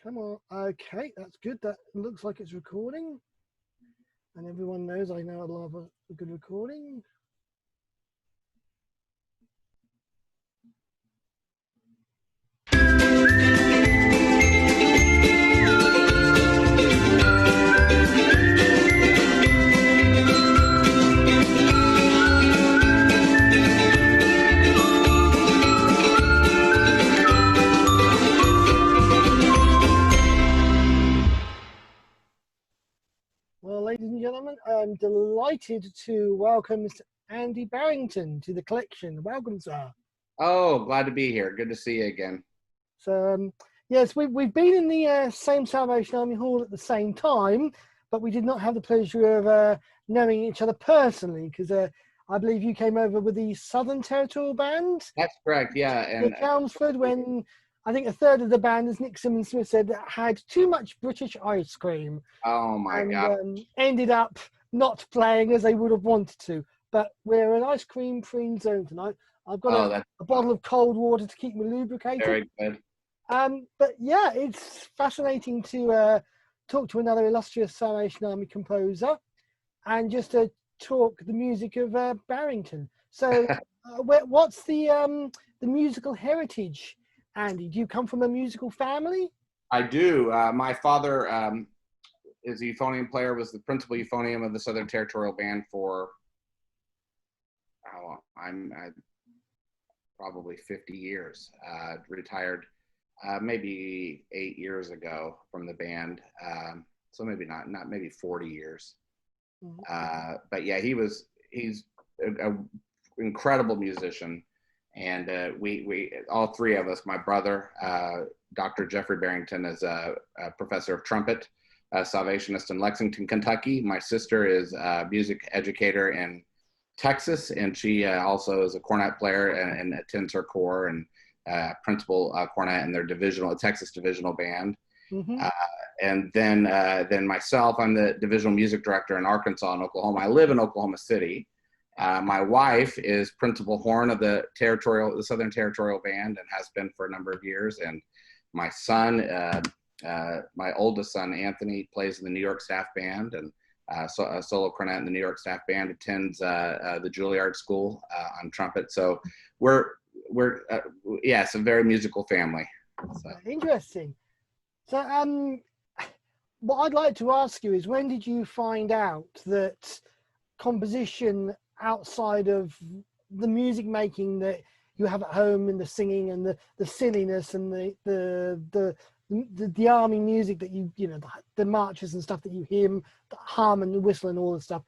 Come on. Okay, that's good. That looks like it's recording. And everyone knows I know I love a good recording. Well, ladies and gentlemen, I'm delighted to welcome Mr. Andy Barrington to the collection. Welcome, sir. Oh, glad to be here. Good to see you again. So, yes, we've been in the same Salvation Army Hall at the same time, but we did not have the pleasure of knowing each other personally, because I believe you came over with the Southern Territorial Band. That's correct, yeah. And Chelmsford, when I think a third of the band, as Nick Simmons Smith said, had too much British ice cream. oh my God. Ended up not playing as they would have wanted to. But we're an ice cream free zone tonight. I've got a bottle of cold water to keep me lubricated. Very good. But yeah, it's fascinating to talk to another illustrious Salvation Army composer and just to talk the music of Barrington. So what's the musical heritage, Andy? Do you come from a musical family? I do. My father is a euphonium player, was the principal euphonium of the Southern Territorial Band for probably 50 years. Retired maybe 8 years ago from the band. So maybe not maybe 40 years. But yeah, he's an incredible musician. And we all three of us, my brother, Dr. Jeffrey Barrington, is a professor of trumpet, Salvationist in Lexington, Kentucky. My sister is a music educator in Texas, and she also is a cornet player and attends her corps and principal cornet in their Texas divisional band. And then myself, I'm the divisional music director in Arkansas and Oklahoma. I live in Oklahoma City. My wife is principal horn of the Southern Territorial Band and has been for a number of years. And my son, my oldest son, Anthony, plays in the New York Staff Band and so a solo cornet in the New York Staff Band, attends the Juilliard School on trumpet. So we're it's a very musical family. So. Interesting. So what I'd like to ask you is, when did you find out that composition outside of the music making that you have at home and the singing and the silliness and the army music that you know, the marches and stuff that you hear, the hum and the whistle and all the stuff,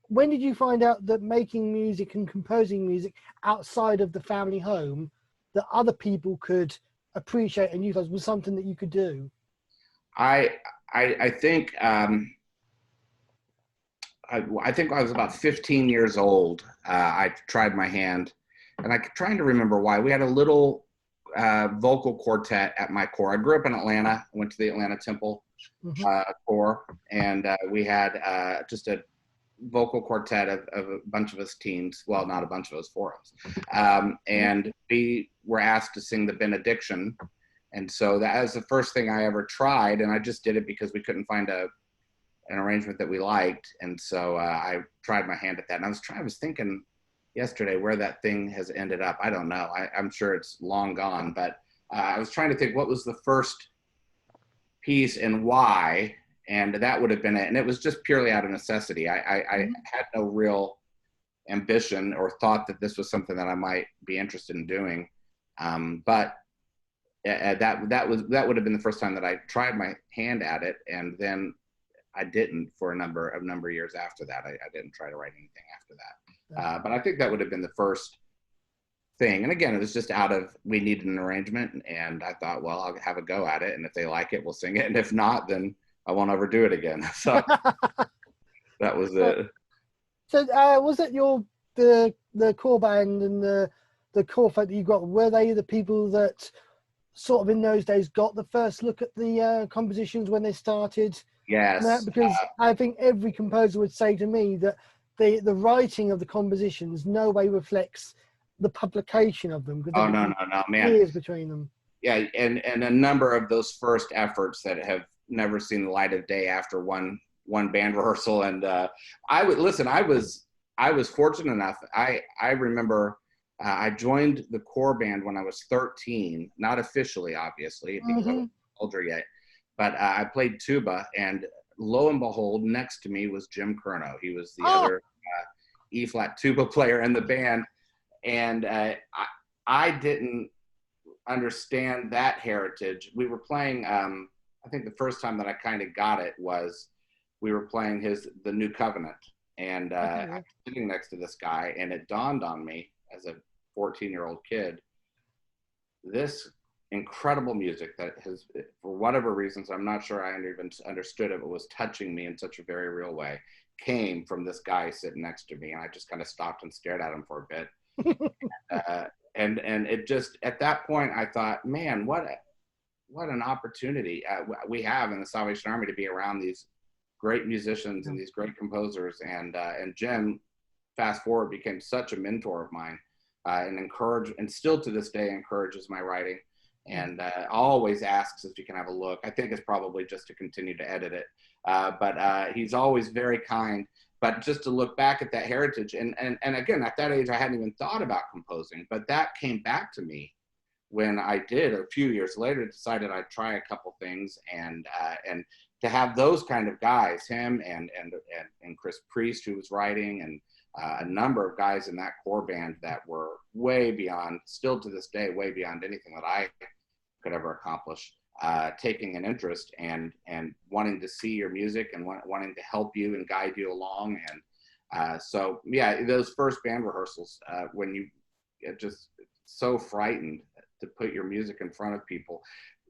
when did you find out that making music and composing music outside of the family home that other people could appreciate and utilize was something that you could do? I think I think I was about 15 years old. I tried my hand, and I'm trying to remember why. We had a little vocal quartet at my corps. I grew up in Atlanta. I went to the Atlanta Temple corps, and we had just a vocal quartet of a bunch of us teens. Well, not a bunch of us, four of us. And we were asked to sing the benediction. And so that was the first thing I ever tried. And I just did it because we couldn't find an arrangement that we liked. And so I tried my hand at that. And I was thinking yesterday where that thing has ended up. I don't know. I'm sure it's long gone, but I was trying to think what was the first piece and why, and that would have been it. And it was just purely out of necessity. I had no real ambition or thought that this was something that I might be interested in doing. But that would have been the first time that I tried my hand at it, and then I didn't for a number of years after that. I didn't try to write anything after that. But I think that would have been the first thing. And again, it was just out of, we needed an arrangement, and I thought, well, I'll have a go at it, and if they like it, we'll sing it, and if not, then I won't ever do it again. So that was it. So was it the core band and the core folk that you got, were they the people that sort of in those days got the first look at the compositions when they started? Yes. Because I think every composer would say to me that the writing of the compositions no way reflects the publication of them. Oh, no, man. Years between them. yeah, and a number of those first efforts that have never seen the light of day after one band rehearsal. And I was fortunate enough. I remember I joined the core band when I was 13, not officially, obviously, because I wasn't older yet. But I played tuba, and lo and behold, next to me was Jim Curnow. He was the other E-flat tuba player in the band, and I didn't understand that heritage. We were playing. I think the first time that I kind of got it was we were playing the New Covenant, and I was sitting next to this guy, and it dawned on me as a 14-year-old kid, this incredible music that has, for whatever reasons, I'm not sure I even understood it, but was touching me in such a very real way, came from this guy sitting next to me. And I just kind of stopped and stared at him for a bit. And it just, at that point, I thought, man, what an opportunity we have in the Salvation Army to be around these great musicians and these great composers. And Jim, fast forward, became such a mentor of mine, and still to this day encourages my writing, and always asks if you can have a look. I think it's probably just to continue to edit it, but he's always very kind. But just to look back at that heritage, and again, at that age, I hadn't even thought about composing, but that came back to me when I did a few years later, decided I'd try a couple things, and to have those kind of guys, him and Chris Priest, who was writing, and a number of guys in that core band that were way beyond, still to this day, way beyond anything that I could ever accomplish, taking an interest and wanting to see your music and wanting to help you and guide you along. And so, yeah, those first band rehearsals, when you get just so frightened to put your music in front of people,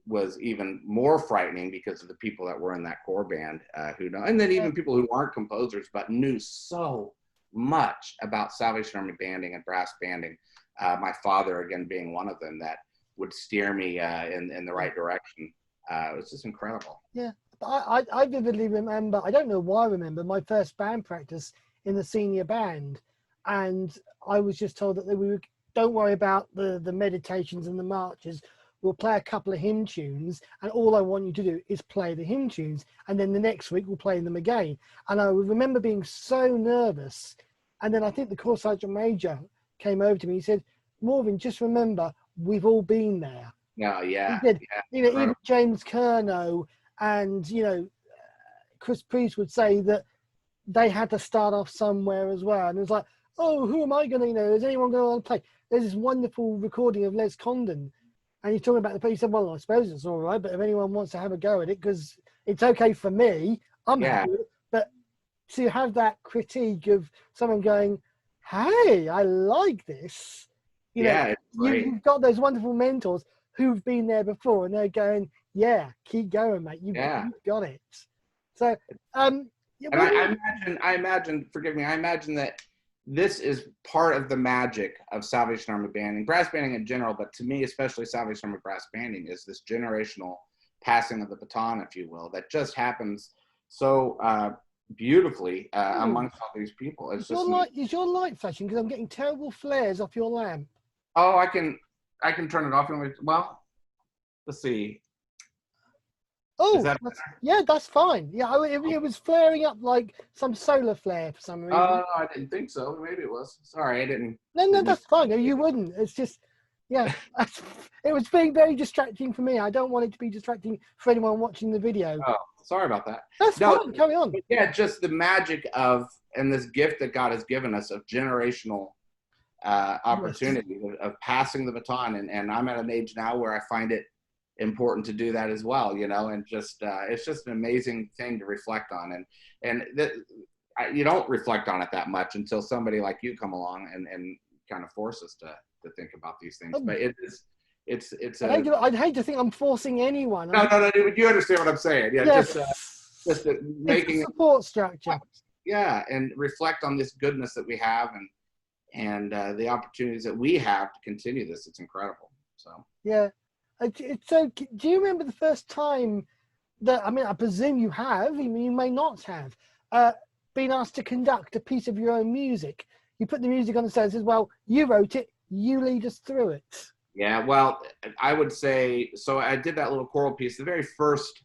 was even more frightening because of the people that were in that core band who know, and then even people who aren't composers but knew so much about Salvation Army banding and brass banding. My father, again, being one of them, that would steer me in the right direction. It was just incredible. Yeah, I vividly remember, I don't know why I remember, my first band practice in the senior band. And I was just told that don't worry about the meditations and the marches. We'll play a couple of hymn tunes, and all I want you to do is play the hymn tunes. And then the next week we'll play them again. And I remember being so nervous. And then I think the corps sergeant major came over to me. He said, "Morvin, just remember, we've all been there." No, yeah. He said, even James Curnow and, Chris Priest would say that they had to start off somewhere as well. And it was like, oh, who am I going to, is anyone going to play? There's this wonderful recording of Les Condon. And he's talking about the play. He said, well, I suppose it's all right, but if anyone wants to have a go at it, because it's okay for me, I'm happy with it. But to have that critique of someone going, hey, I like this. You've got those wonderful mentors who've been there before, and they're going, yeah, keep going, mate. You've got it. So, and I imagine, forgive me, I imagine that this is part of the magic of Salvation Army banding, brass banding in general, but to me, especially Salvation Army brass banding, is this generational passing of the baton, if you will, that just happens so beautifully amongst all these people. Is your light flashing? Because I'm getting terrible flares off your lamp. Oh, I can turn it off. Well, let's see. Oh, that's fine. Yeah, it was flaring up like some solar flare for some reason. Oh, no, I didn't think so. Maybe it was. Sorry, I didn't. No, that's fine. No, you wouldn't. It's just, it was being very distracting for me. I don't want it to be distracting for anyone watching the video. Oh, sorry about that. That's fine. Carry on. Yeah, just the magic of, and this gift that God has given us of generational opportunity of passing the baton. And I'm at an age now where I find it important to do that as well, and just it's just an amazing thing to reflect on, and you don't reflect on it that much until somebody like you come along and kind of force us to think about these things. But I'd hate to think I'm forcing anyone. No, you understand what I'm saying. Just making a support structure. Yeah, and reflect on this goodness that we have, and the opportunities that we have to continue this. It's incredible. So yeah. So, do you remember the first time that, I presume you have, you may not have, been asked to conduct a piece of your own music? You put the music on the stage and says, well, you wrote it, you lead us through it. Yeah, well, I would say, so I did that little choral piece. The very first,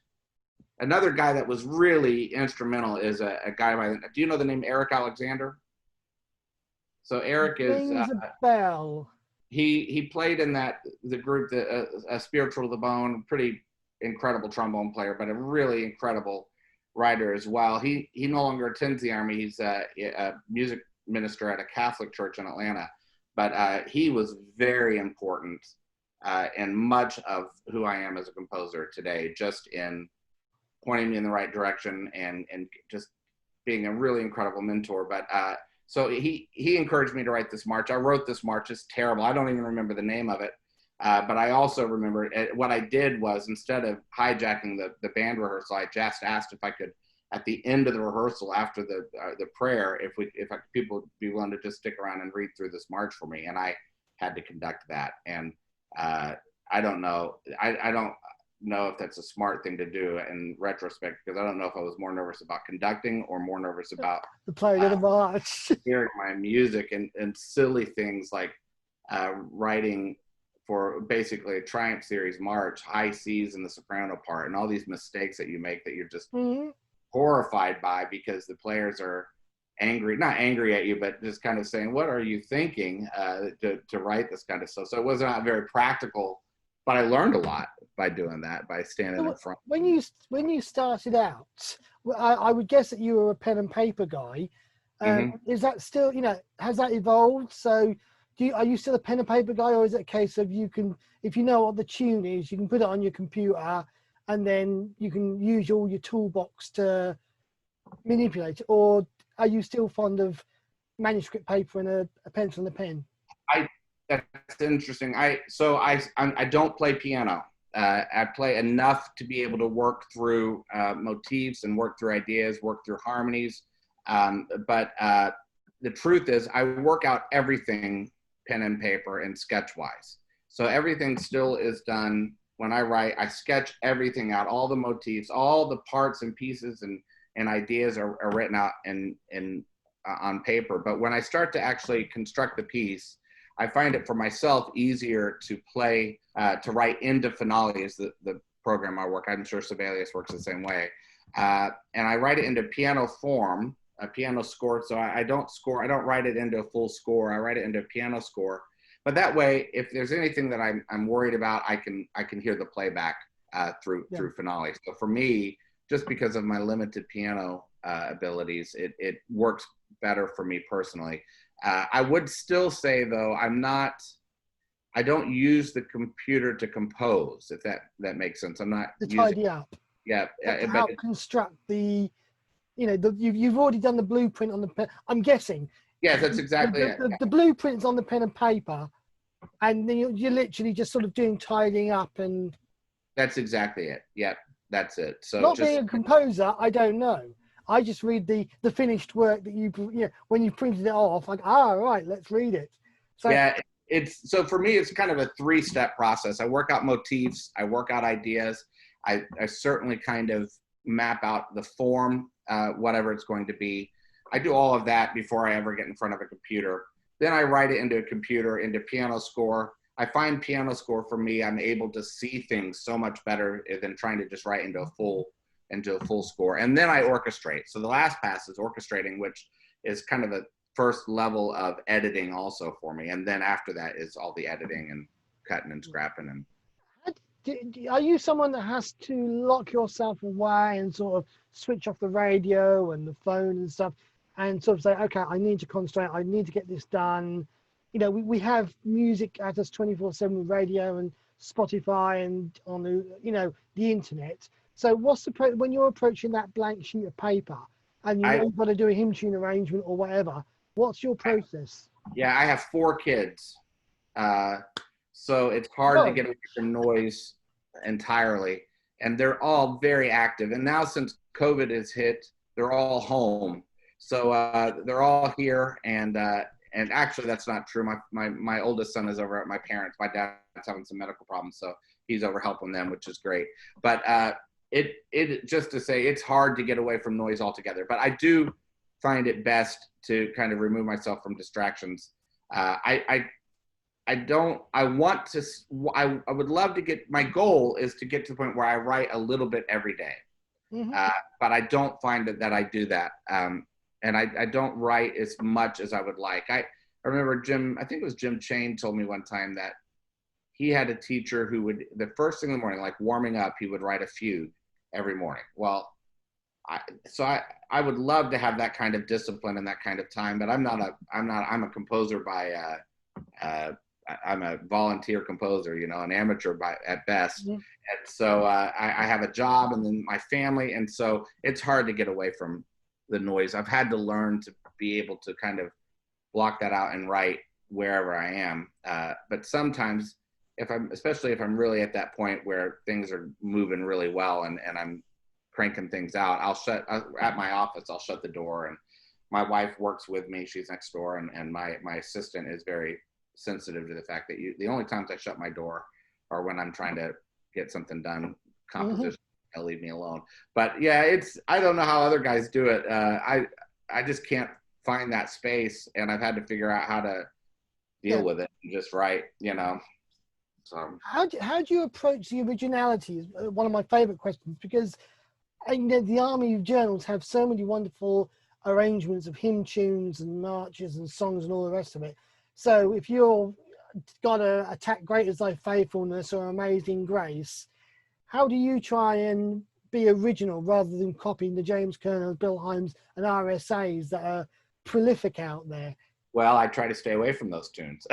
another guy that was really instrumental is a guy by, do you know the name Eric Alexander? So Eric is, Rings a bell. he played in the group, a Spiritual to the Bone, pretty incredible trombone player, but a really incredible writer as well. He no longer attends the Army. He's a music minister at a Catholic church in Atlanta, but he was very important in much of who I am as a composer today, just in pointing me in the right direction and just being a really incredible mentor. But so he encouraged me to write this march. I wrote this march. It's terrible. I don't even remember the name of it. But I also remember what I did was, instead of hijacking the band rehearsal, I just asked if I could, at the end of the rehearsal, after the prayer, if people would be willing to just stick around and read through this march for me, and I had to conduct that. And I don't know. I don't know if that's a smart thing to do in retrospect, because I don't know if I was more nervous about conducting or more nervous about The playing of the march. hearing my music and silly things like writing for basically a Triumph Series march, high C's in the soprano part, and all these mistakes that you make that you're just horrified by, because the players are angry, not angry at you, but just kind of saying, what are you thinking to write this kind of stuff? So it was not very practical, but I learned a lot by doing that, by standing in front. When you started out, I would guess that you were a pen and paper guy. Is that still, has that evolved? So are you still a pen and paper guy, or is it a case of you can, if you know what the tune is, you can put it on your computer and then you can use all your toolbox to manipulate it? Or are you still fond of manuscript paper and a pencil and a pen? That's interesting. I don't play piano. I play enough to be able to work through motifs and work through ideas, work through harmonies. But the truth is, I work out everything pen and paper and sketch-wise. So everything still is done when I write. I sketch everything out, all the motifs, all the parts and pieces and ideas are written out on paper. But when I start to actually construct the piece, I find it for myself easier to play, to write into finale, is the program I work. I'm sure Sibelius works the same way. And I write it into piano form, a piano score. So I don't write it into a full score. I write it into a piano score. But that way, if there's anything that I'm worried about, I can hear the playback through finale. So for me, just because of my limited piano abilities, it works better for me personally. I would still say, though, I don't use the computer to compose, if that makes sense. I'm not to tidy up. Yeah, to help construct the, you've already done the blueprint on the pen. I'm guessing. Yes, that's exactly it. The blueprint's on the pen and paper, and then you're literally just sort of doing tidying up and. That's exactly it. Yep, that's it. So not being a composer, I don't know. I just read the finished work that when you printed it off, like, right, let's read it. So yeah, so for me, it's kind of a 3-step process. I work out motifs, I work out ideas. I certainly kind of map out the form, whatever it's going to be. I do all of that before I ever get in front of a computer. Then I write it into a computer, into piano score. I find piano score, for me, I'm able to see things so much better than trying to just write into a full score. And then I orchestrate. So the last pass is orchestrating, which is kind of a first level of editing also for me. And then after that is all the editing and cutting and scrapping. And are you someone that has to lock yourself away and sort of switch off the radio and the phone and stuff and sort of say, okay, I need to concentrate, I need to get this done? We have music at us 24/7 with radio and Spotify and on the internet. So what's when you're approaching that blank sheet of paper and you've got to do a hymn tune arrangement or whatever, what's your process? Yeah, I have 4 kids. So it's hard to get away from noise entirely. And they're all very active. And now since COVID has hit, they're all home. So they're all here. And actually, that's not true. My oldest son is over at my parents'. My dad's having some medical problems, so he's over helping them, which is great. But it just to say, it's hard to get away from noise altogether. But I do find it best to kind of remove myself from distractions. I I want to, I would love to get, my goal is to get to the point where I write a little bit every day. Mm-hmm. But I don't find that I do that. And I don't write as much as I would like. I remember I think it was Jim Chain told me one time that he had a teacher who would, the first thing in the morning, like warming up, he would write a fugue every morning. Well, I would love to have that kind of discipline and that kind of time, but I'm a composer by, I'm a volunteer composer, you know, an amateur at best. Mm-hmm. And so I have a job and then my family. And so it's hard to get away from the noise. I've had to learn to be able to kind of block that out and write wherever I am. But sometimes especially if I'm really at that point where things are moving really well and I'm cranking things out, at my office, I'll shut the door, and my wife works with me. She's next door. And my assistant is very sensitive to the fact that the only times I shut my door are when I'm trying to get something done, composition. Mm-hmm. They'll leave me alone. But yeah, I don't know how other guys do it. I just can't find that space, and I've had to figure out how to deal with it and just write, you know. So how do you approach the originality is one of my favorite questions, because the Army of Journals have so many wonderful arrangements of hymn tunes and marches and songs and all the rest of it. So if you're got a attack great as thy faithfulness or amazing grace, how do you try and be original rather than copying the James Kernels, Bill Himes and RSAs that are prolific out there? Well, I try to stay away from those tunes.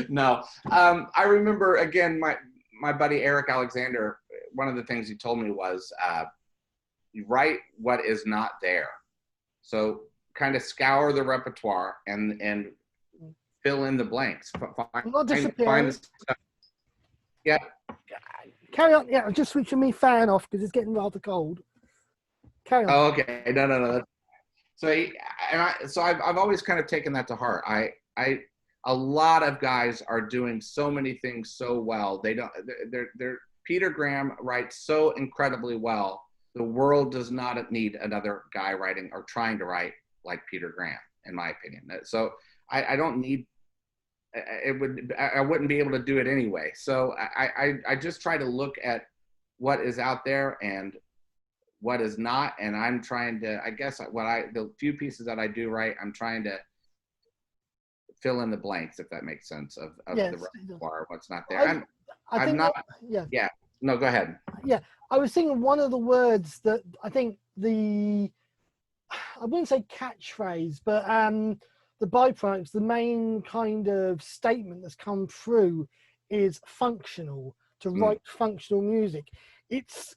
No, I remember, again, my buddy Eric Alexander, one of the things he told me was, you write what is not there. So kind of scour the repertoire and fill in the blanks. Find the stuff. Yeah. Carry on. Yeah, I'm just switching my fan off because it's getting rather cold. Carry on. Oh, okay. No. So I've always kind of taken that to heart. A lot of guys are doing so many things so well. They're Peter Graham writes so incredibly well. The world does not need another guy writing or trying to write like Peter Graham, in my opinion. So I don't need I wouldn't be able to do it anyway. So I just try to look at what is out there and what is not, and I'm trying to, I guess the few pieces that I do write, I'm trying to fill in the blanks, if that makes sense, of yes, the repertoire, what's not there. I'm not. Yeah. No, go ahead. Yeah, I was thinking one of the words that I think I wouldn't say catchphrase, but the byproducts, the main kind of statement that's come through is functional, to write functional music. It's,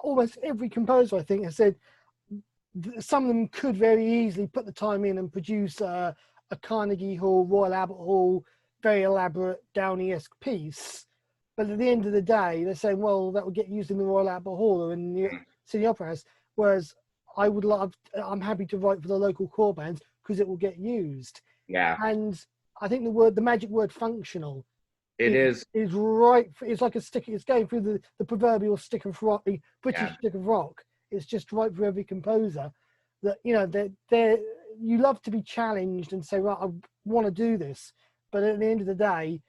almost every composer, I think, has said some of them could very easily put the time in and produce a Carnegie Hall, Royal Albert Hall, very elaborate Downey-esque piece. But at the end of the day, they're saying, well, that would get used in the Royal Albert Hall or in the City Opera House. Whereas I'm happy to write for the local corps bands because it will get used. Yeah. And I think the magic word functional is right. It's like a stick. It's going through the proverbial stick of rock, the British stick of rock. It's just right for every composer that, you love to be challenged and say, right, I want to do this. But at the end of the day,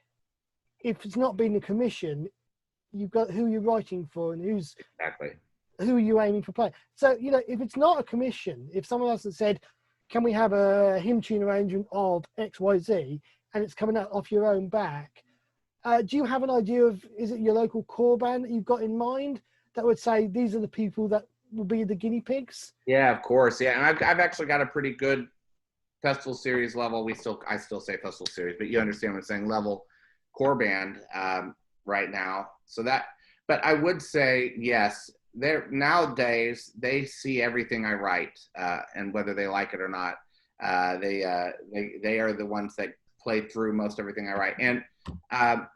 if it's not been a commission, you've got who you're writing for and who are you aiming for play. So, if it's not a commission, if someone else has said, can we have a hymn tune arrangement of XYZ, and it's coming out off your own back, do you have an idea of, is it your local corps band that you've got in mind that would say, these are the people that will be the guinea pigs? Yeah, of course. Yeah, and I've actually got a pretty good festival series level. I still say festival series, but you understand what I'm saying, level corps band right now. So but I would say, yes, nowadays they see everything I write, and whether they like it or not, they are the ones that play through most everything I write. And I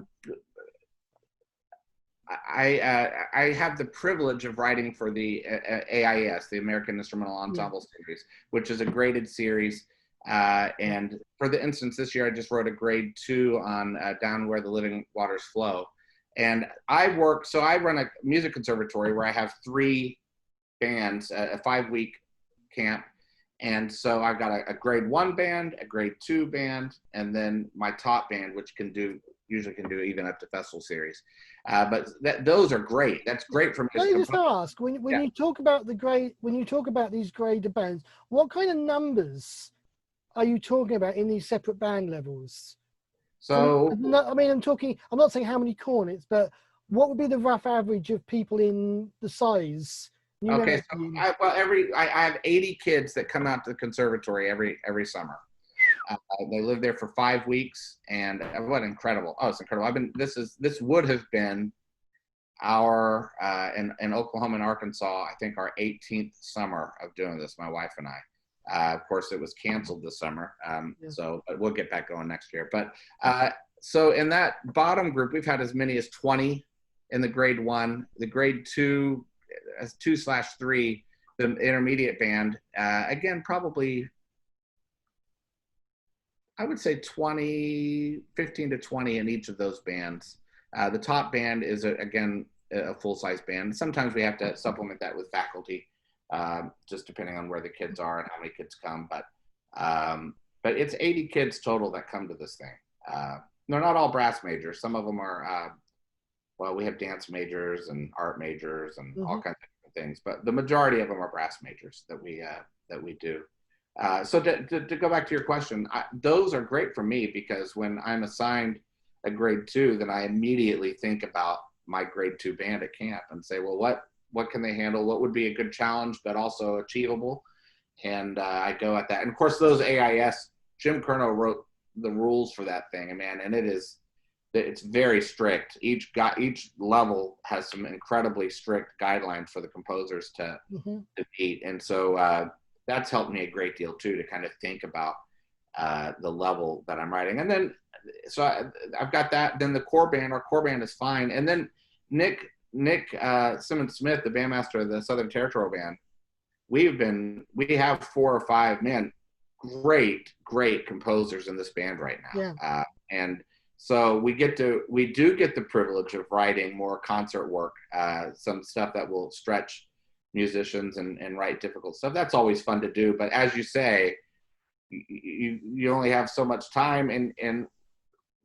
have the privilege of writing for the AIS, the American Instrumental Ensemble Series, which is a graded series. And for the instance, this year I just wrote a grade 2 on Down Where the Living Waters Flow. And I run a music conservatory where I have 3 bands, a 5-week camp. And so I've got a grade 1 band, a grade 2 band, and then my top band, which usually can do even up to festival series. But those are great. That's great for me. Let me just ask, when Yeah. you talk about these grader bands, what kind of numbers are you talking about in these separate band levels? So I mean, I'm not saying how many cornets, but what would be the rough average of people in the size? okay, so I have 80 kids that come out to the conservatory every summer. They live there for 5 weeks, and what incredible! Oh, it's incredible. This would have been our in Oklahoma and Arkansas, I think our 18th summer of doing this, my wife and I. Of course, it was canceled this summer, so but we'll get back going next year. But so in that bottom group, we've had as many as 20 in the grade 1, the grade 2, as 2/3, the intermediate band. Again, probably I would say 15 to 20 in each of those bands. The top band is, again, a full-size band. Sometimes we have to supplement that with faculty, just depending on where the kids are and how many kids come. But it's 80 kids total that come to this thing. They're not all brass majors. Some of them are, we have dance majors and art majors and all kinds of different things. But the majority of them are brass majors that we do. So to go back to your question, those are great for me because when I'm assigned a grade 2, then I immediately think about my grade 2 band at camp and say, well, what can they handle? What would be a good challenge, but also achievable? And I go at that. And of course, those AIS, Jim Kerno wrote the rules for that thing, and it's very strict. Each level has some incredibly strict guidelines for the composers to meet. And so that's helped me a great deal too, to kind of think about the level that I'm writing. And then, so I've got that. Then our core band is fine. And then Nick Simmons Smith, the bandmaster of the Southern Territorial Band, we have 4 or 5 great composers in this band right now. Yeah. And so we do get the privilege of writing more concert work, some stuff that will stretch musicians and write difficult stuff. That's always fun to do. But as you say, you only have so much time, and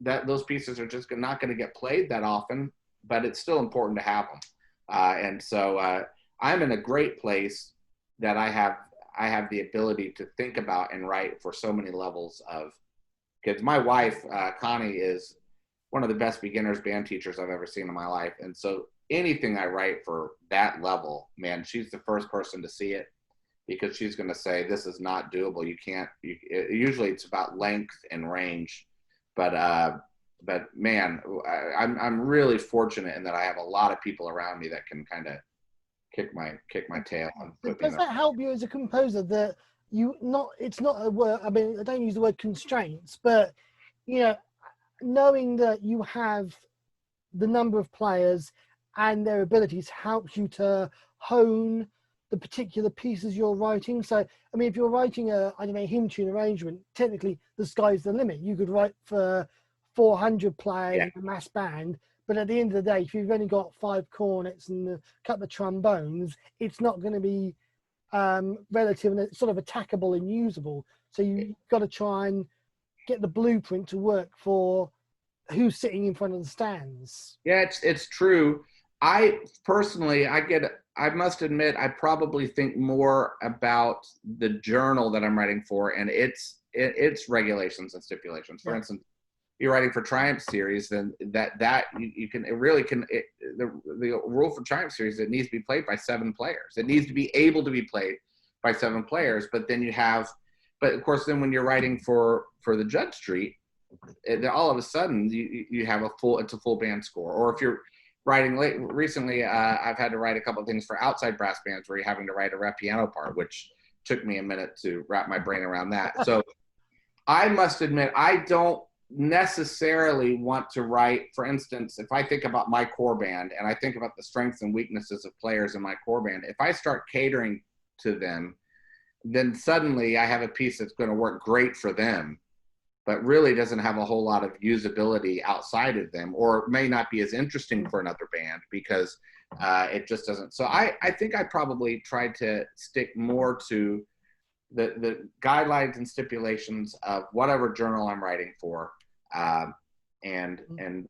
that those pieces are just not going to get played that often, but it's still important to have them. And so I'm in a great place that I have the ability to think about and write for so many levels of kids. My wife, Connie, is one of the best beginners band teachers I've ever seen in my life. And so anything I write for that level, man, she's the first person to see it, because she's going to say, this is not doable. Usually it's about length and range, but man, I'm really fortunate in that I have a lot of people around me that can kind of kick my tail. Does that help you as a composer that it's not a word, I mean, I don't use the word constraints, but knowing that you have the number of players and their abilities helps you to hone the particular pieces you're writing. So, I mean, if you're writing a hymn tune arrangement, technically the sky's the limit. You could write for 400 players in a mass band, but at the end of the day, if you've only got 5 cornets and a couple of trombones, it's not going to be relative and sort of attackable and usable. So you've got to try and get the blueprint to work for who's sitting in front of the stands. Yeah, it's true. I must admit, I probably think more about the journal that I'm writing for and its regulations and stipulations. For instance, you're writing for Triumph Series, then the rule for Triumph Series, it needs to be played by 7 players. It needs to be able to be played by 7 players. But of course, then when you're writing for the Judge Street, all of a sudden you have it's a full band score. Or if you're writing recently, I've had to write a couple of things for outside brass bands where you're having to write a rep piano part, which took me a minute to wrap my brain around that. So I must admit, I don't necessarily want to write, for instance, if I think about my core band and I think about the strengths and weaknesses of players in my core band, if I start catering to them, then suddenly I have a piece that's going to work great for them, but really doesn't have a whole lot of usability outside of them, or may not be as interesting for another band because it just doesn't. So I think I probably tried to stick more to the guidelines and stipulations of whatever journal I'm writing for, and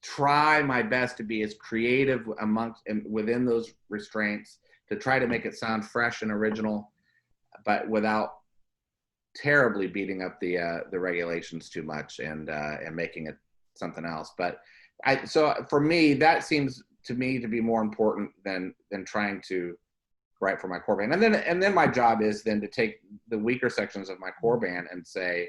try my best to be as creative amongst and within those restraints to try to make it sound fresh and original, but without terribly beating up the regulations too much and making it something else. But so for me, that seems to me to be more important than trying to write for my core band. And then my job is then to take the weaker sections of my core band and say,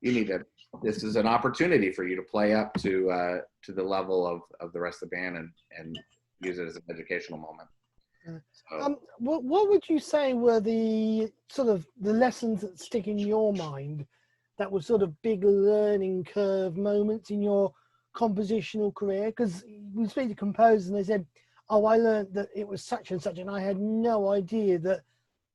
you need to, this is an opportunity for you to play up to the level of the rest of the band and use it as an educational moment. So, what would you say were the sort of the lessons that stick in your mind that were sort of big learning curve moments in your compositional career? Because we speak to composers and they said, oh, I learned that it was such and such, and I had no idea that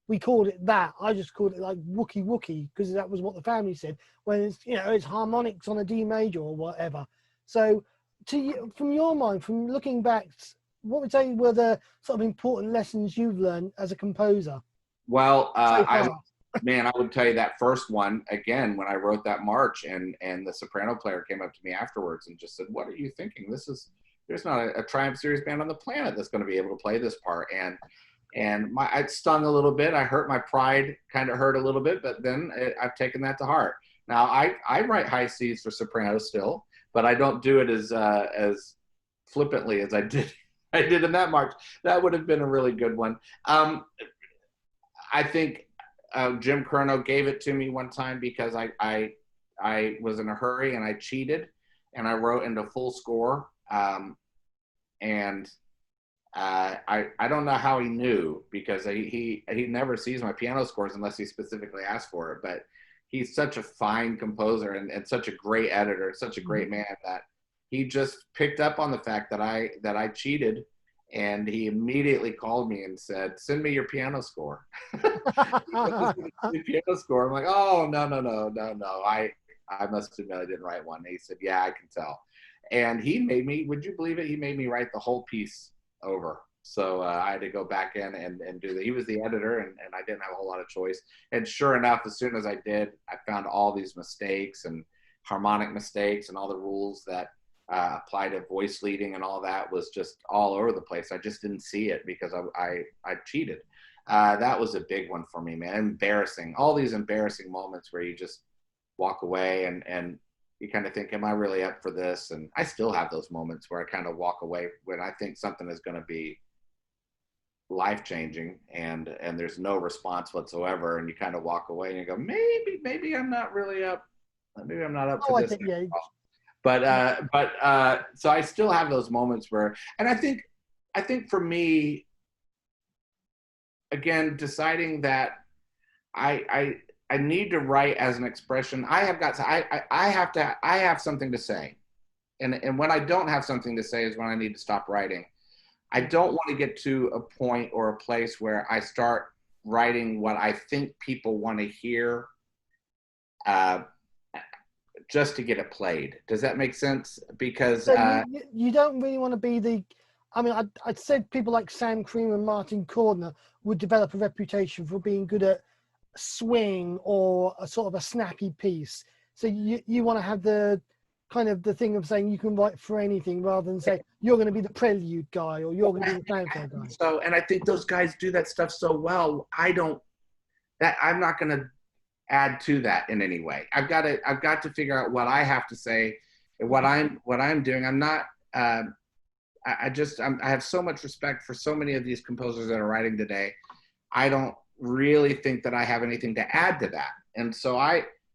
we called it that. I just called it like Wookie Wookie because that was what the family said, when it's, you know, it's harmonics on a D major or whatever. So to you, from your mind, from looking back, what would you say were the sort of important lessons you've learned as a composer? well, I would tell you that first one again when I wrote that march, and the soprano player came up to me afterwards and just said, "What are you thinking? There's not a Triumph Series band on the planet that's going to be able to play this part." And it stung a little bit. I hurt my pride, kind of hurt a little bit, but then I've taken that to heart. Now I write high C's for soprano still, but I don't do it as flippantly as I did in that march. That would have been a really good one. I think Jim Curnow gave it to me one time because I was in a hurry and I cheated and I wrote into full score. I don't know how he knew, because he never sees my piano scores unless he specifically asks for it. But he's such a fine composer and such a great editor, such a great man, that he just picked up on the fact that I cheated, and he immediately called me and said, "Send me your piano score." Piano score. I'm like, "Oh, no. I must admit I didn't write one." And he said, "Yeah, I can tell." And he made me, would you believe it? He made me write the whole piece over. So I had to go back in and do that. He was the editor, and I didn't have a whole lot of choice. And sure enough, as soon as I did, I found all these mistakes and harmonic mistakes and all the rules that apply to voice leading and all that was just all over the place. I just didn't see it because I cheated. That was a big one for me, man. Embarrassing. All these embarrassing moments where you just walk away and you kind of think, am I really up for this? And I still have those moments where I kind of walk away when I think something is going to be life-changing and there's no response whatsoever, and you kind of walk away and you go, maybe I'm not really up. Maybe I'm not up for this. Yeah. But so I still have those moments where, and I think for me, again, deciding that I need to write as an expression. I have something to say, and when I don't have something to say is when I need to stop writing. I don't want to get to a point or a place where I start writing what I think people want to hear, just to get it played. Does that make sense? Because so you don't really want to be the. I mean, I'd said people like Sam Cream and Martin Cordner would develop a reputation for being good at swing or a sort of a snappy piece. So you want to have the kind of the thing of saying you can write for anything rather than say you're going to be the prelude guy or you're going to be the fanfare guy. So, and I think those guys do that stuff so well. I'm not going to add to that in any way. I've got to figure out what I have to say and what I'm doing. I'm not, I have so much respect for so many of these composers that are writing today. I don't really think that I have anything to add to that. And so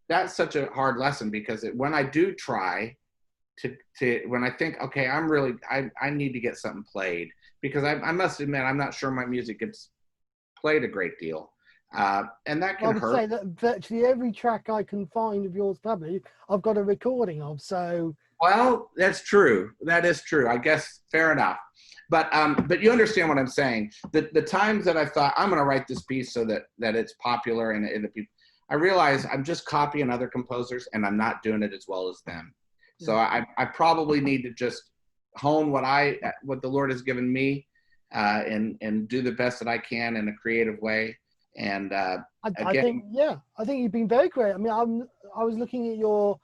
that's such a hard lesson, because when I do try to when I think, okay, I need to get something played, because I must admit, I'm not sure my music gets played a great deal. And that can hurt. I would say that virtually every track I can find of yours published, I've got a recording of. So, well, that's true. That is true. I guess fair enough. But you understand what I'm saying. The times that I thought I'm going to write this piece so that it's popular and the people, I realize I'm just copying other composers and I'm not doing it as well as them. So I probably need to just hone what the Lord has given me, and do the best that I can in a creative way. And I think, yeah, I think you've been very great. I mean, I was looking at your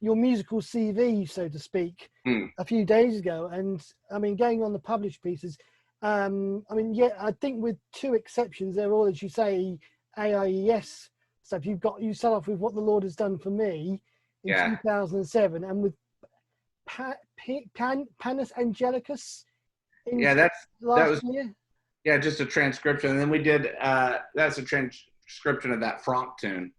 musical CV, so to speak, a few days ago, and I mean, going on the published pieces, I mean, yeah, I think with two exceptions, they're all, as you say, AIES stuff. You start off with What the Lord Has Done for Me in 2007, and with Panis Angelicus in last year. Yeah, just a transcription, and then we did that's a transcription of that Franck tune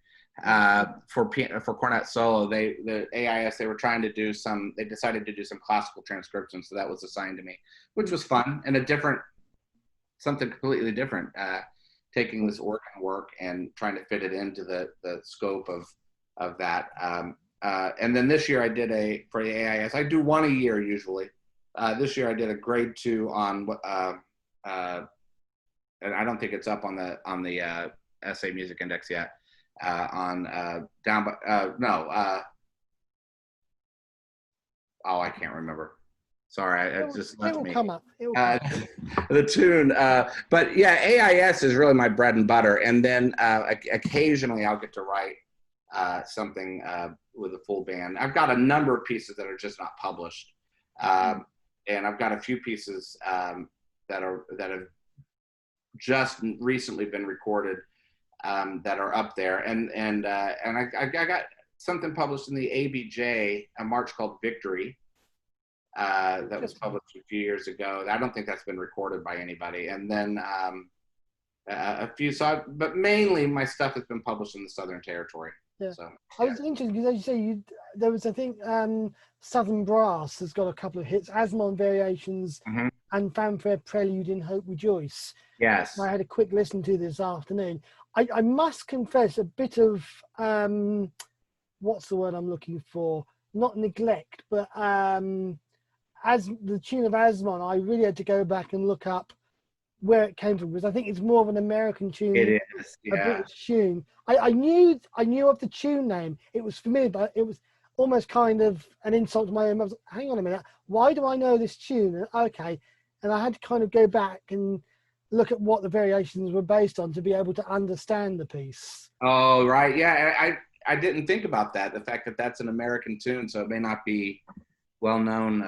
for cornet solo. The AIS, they were trying to do they decided to do some classical transcription, so that was assigned to me, which was fun and something completely different. Taking this organ work and trying to fit it into the scope of that. And then this year I did for the AIS. I do one a year usually. This year I did a grade 2 on and I don't think it's up on the SA Music Index yet. I can't remember. Sorry, it just left me. It will come up. The tune, but yeah, AIS is really my bread and butter, and then occasionally I'll get to write something with a full band. I've got a number of pieces that are just not published, and I've got a few pieces that have just recently been recorded that are up there, and I got something published in the ABJ, a march called Victory, that was published a few years ago. I don't think that's been recorded by anybody, and then a few, but mainly my stuff has been published in the Southern Territory. Yeah. So I was interested because, as you say, there was, I think, Southern Brass has got a couple of hits, Asmon Variations and Fanfare Prelude in Hope Rejoice. Yes. I had a quick listen to this afternoon. I must confess a bit of, what's the word I'm looking for? Not neglect, but as the tune of Asmon, I really had to go back and look up where it came from, because I think it's more of an American tune. It is, yeah. A British tune. I knew of the tune name. It was familiar, but it was almost kind of an insult to my own. I was, hang on a minute, why do I know this tune? And, okay, and I had to kind of go back and look at what the variations were based on to be able to understand the piece. Oh, right, yeah. I didn't think about that. The fact that that's an American tune, so it may not be well known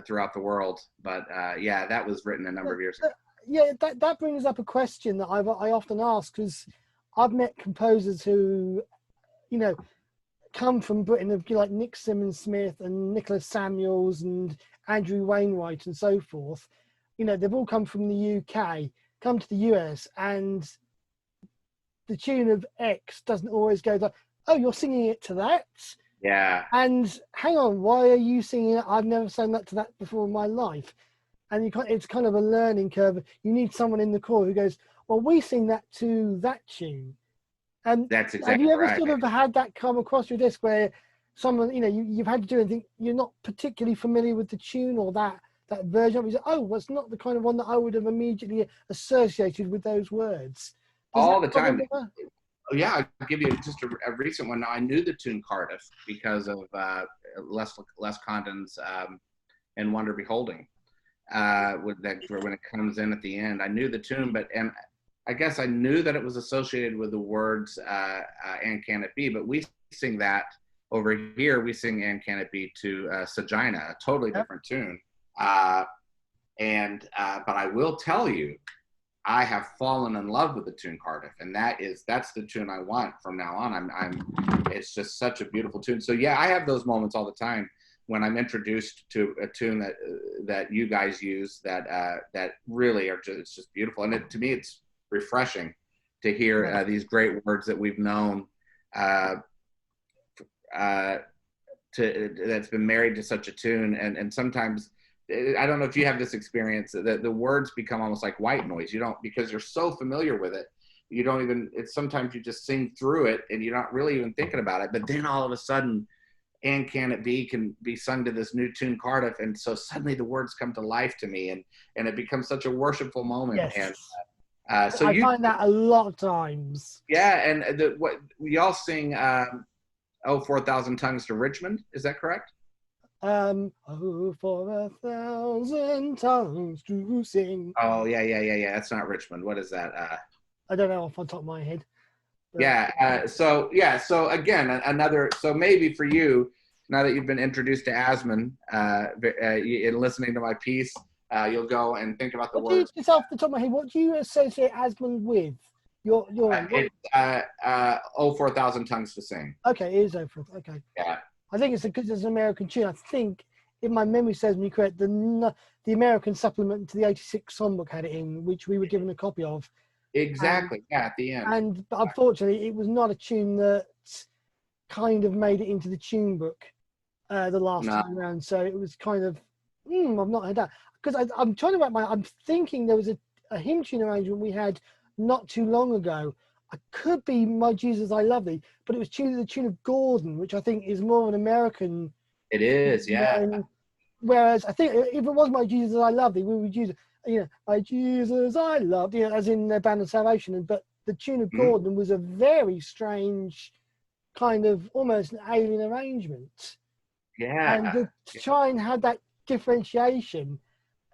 throughout the world. But yeah, that was written a number of years ago. Yeah, that brings up a question that I often ask, because I've met composers who, come from Britain, like Nick Simmons-Smith and Nicholas Samuels and Andrew Wainwright and so forth. They've all come from the UK, come to the US, and the tune of X doesn't always go like, oh, you're singing it to that? Yeah. And hang on, why are you singing it? I've never sung that to that before in my life. And it's kind of a learning curve. You need someone in the corps who goes, well, we sing that to that tune. And that's exactly have you ever right. sort of had that come across your desk where someone, you've had to do anything, you're not particularly familiar with the tune or that version of it? Oh, well, it's not the kind of one that I would have immediately associated with those words. All the time. Yeah, I'll give you just a recent one. I knew the tune Cardiff because of Les Condon's and Wonder Beholding. When it comes in at the end, I knew the tune, and I guess I knew that it was associated with the words "And Can It Be," but we sing that over here. We sing "And Can It Be" to Sagina, a totally different tune. But I will tell you, I have fallen in love with the tune Cardiff, and that's the tune I want from now on. It's just such a beautiful tune. So yeah, I have those moments all the time when I'm introduced to a tune that you guys use that really it's just beautiful. And to me, it's refreshing to hear these great words that we've known that's been married to such a tune. And sometimes, I don't know if you have this experience, that the words become almost like white noise. You don't, because you're so familiar with it, you don't even, sometimes you just sing through it and you're not really even thinking about it. But then all of a sudden, "And Can It Be" can be sung to this new tune Cardiff, and so suddenly the words come to life to me, and it becomes such a worshipful moment. Yes. And so I find that a lot of times. Yeah, and what we all sing, 4,000 Tongues to Richmond. Is that correct? Oh, for 1,000 tongues to sing. Oh yeah. That's not Richmond. What is that? I don't know off the top of my head. But, Yeah. So again, another. So maybe for you, now that you've been introduced to Asman, in listening to my piece, you'll go and think about the what do you, words. just off the top of my head, what do you associate Asmund with? Your end. It's 4,000 tongues to sing. Okay, it is over. Okay. Yeah. I think it's because it's an American tune. I think, if my memory serves me correct, the American supplement to the '86 songbook had it in, which we were given a copy of. Exactly. Yeah. At the end. But unfortunately, it was not a tune that kind of made it into the tune book the last time around. So it was kind of, I've not heard that. Because I'm trying to wrap my, I'm thinking there was a hymn tune arrangement we had not too long ago. I could be My Jesus, I Love Thee, but it was the tune of Gordon, which I think is more an American. It is, yeah. Whereas I think if it was My Jesus, I Love Thee, we would use, My Jesus, I Love Thee, as in the Band of Salvation. But the tune of Gordon was a very strange kind of almost an alien arrangement. Yeah. And to try and have that differentiation,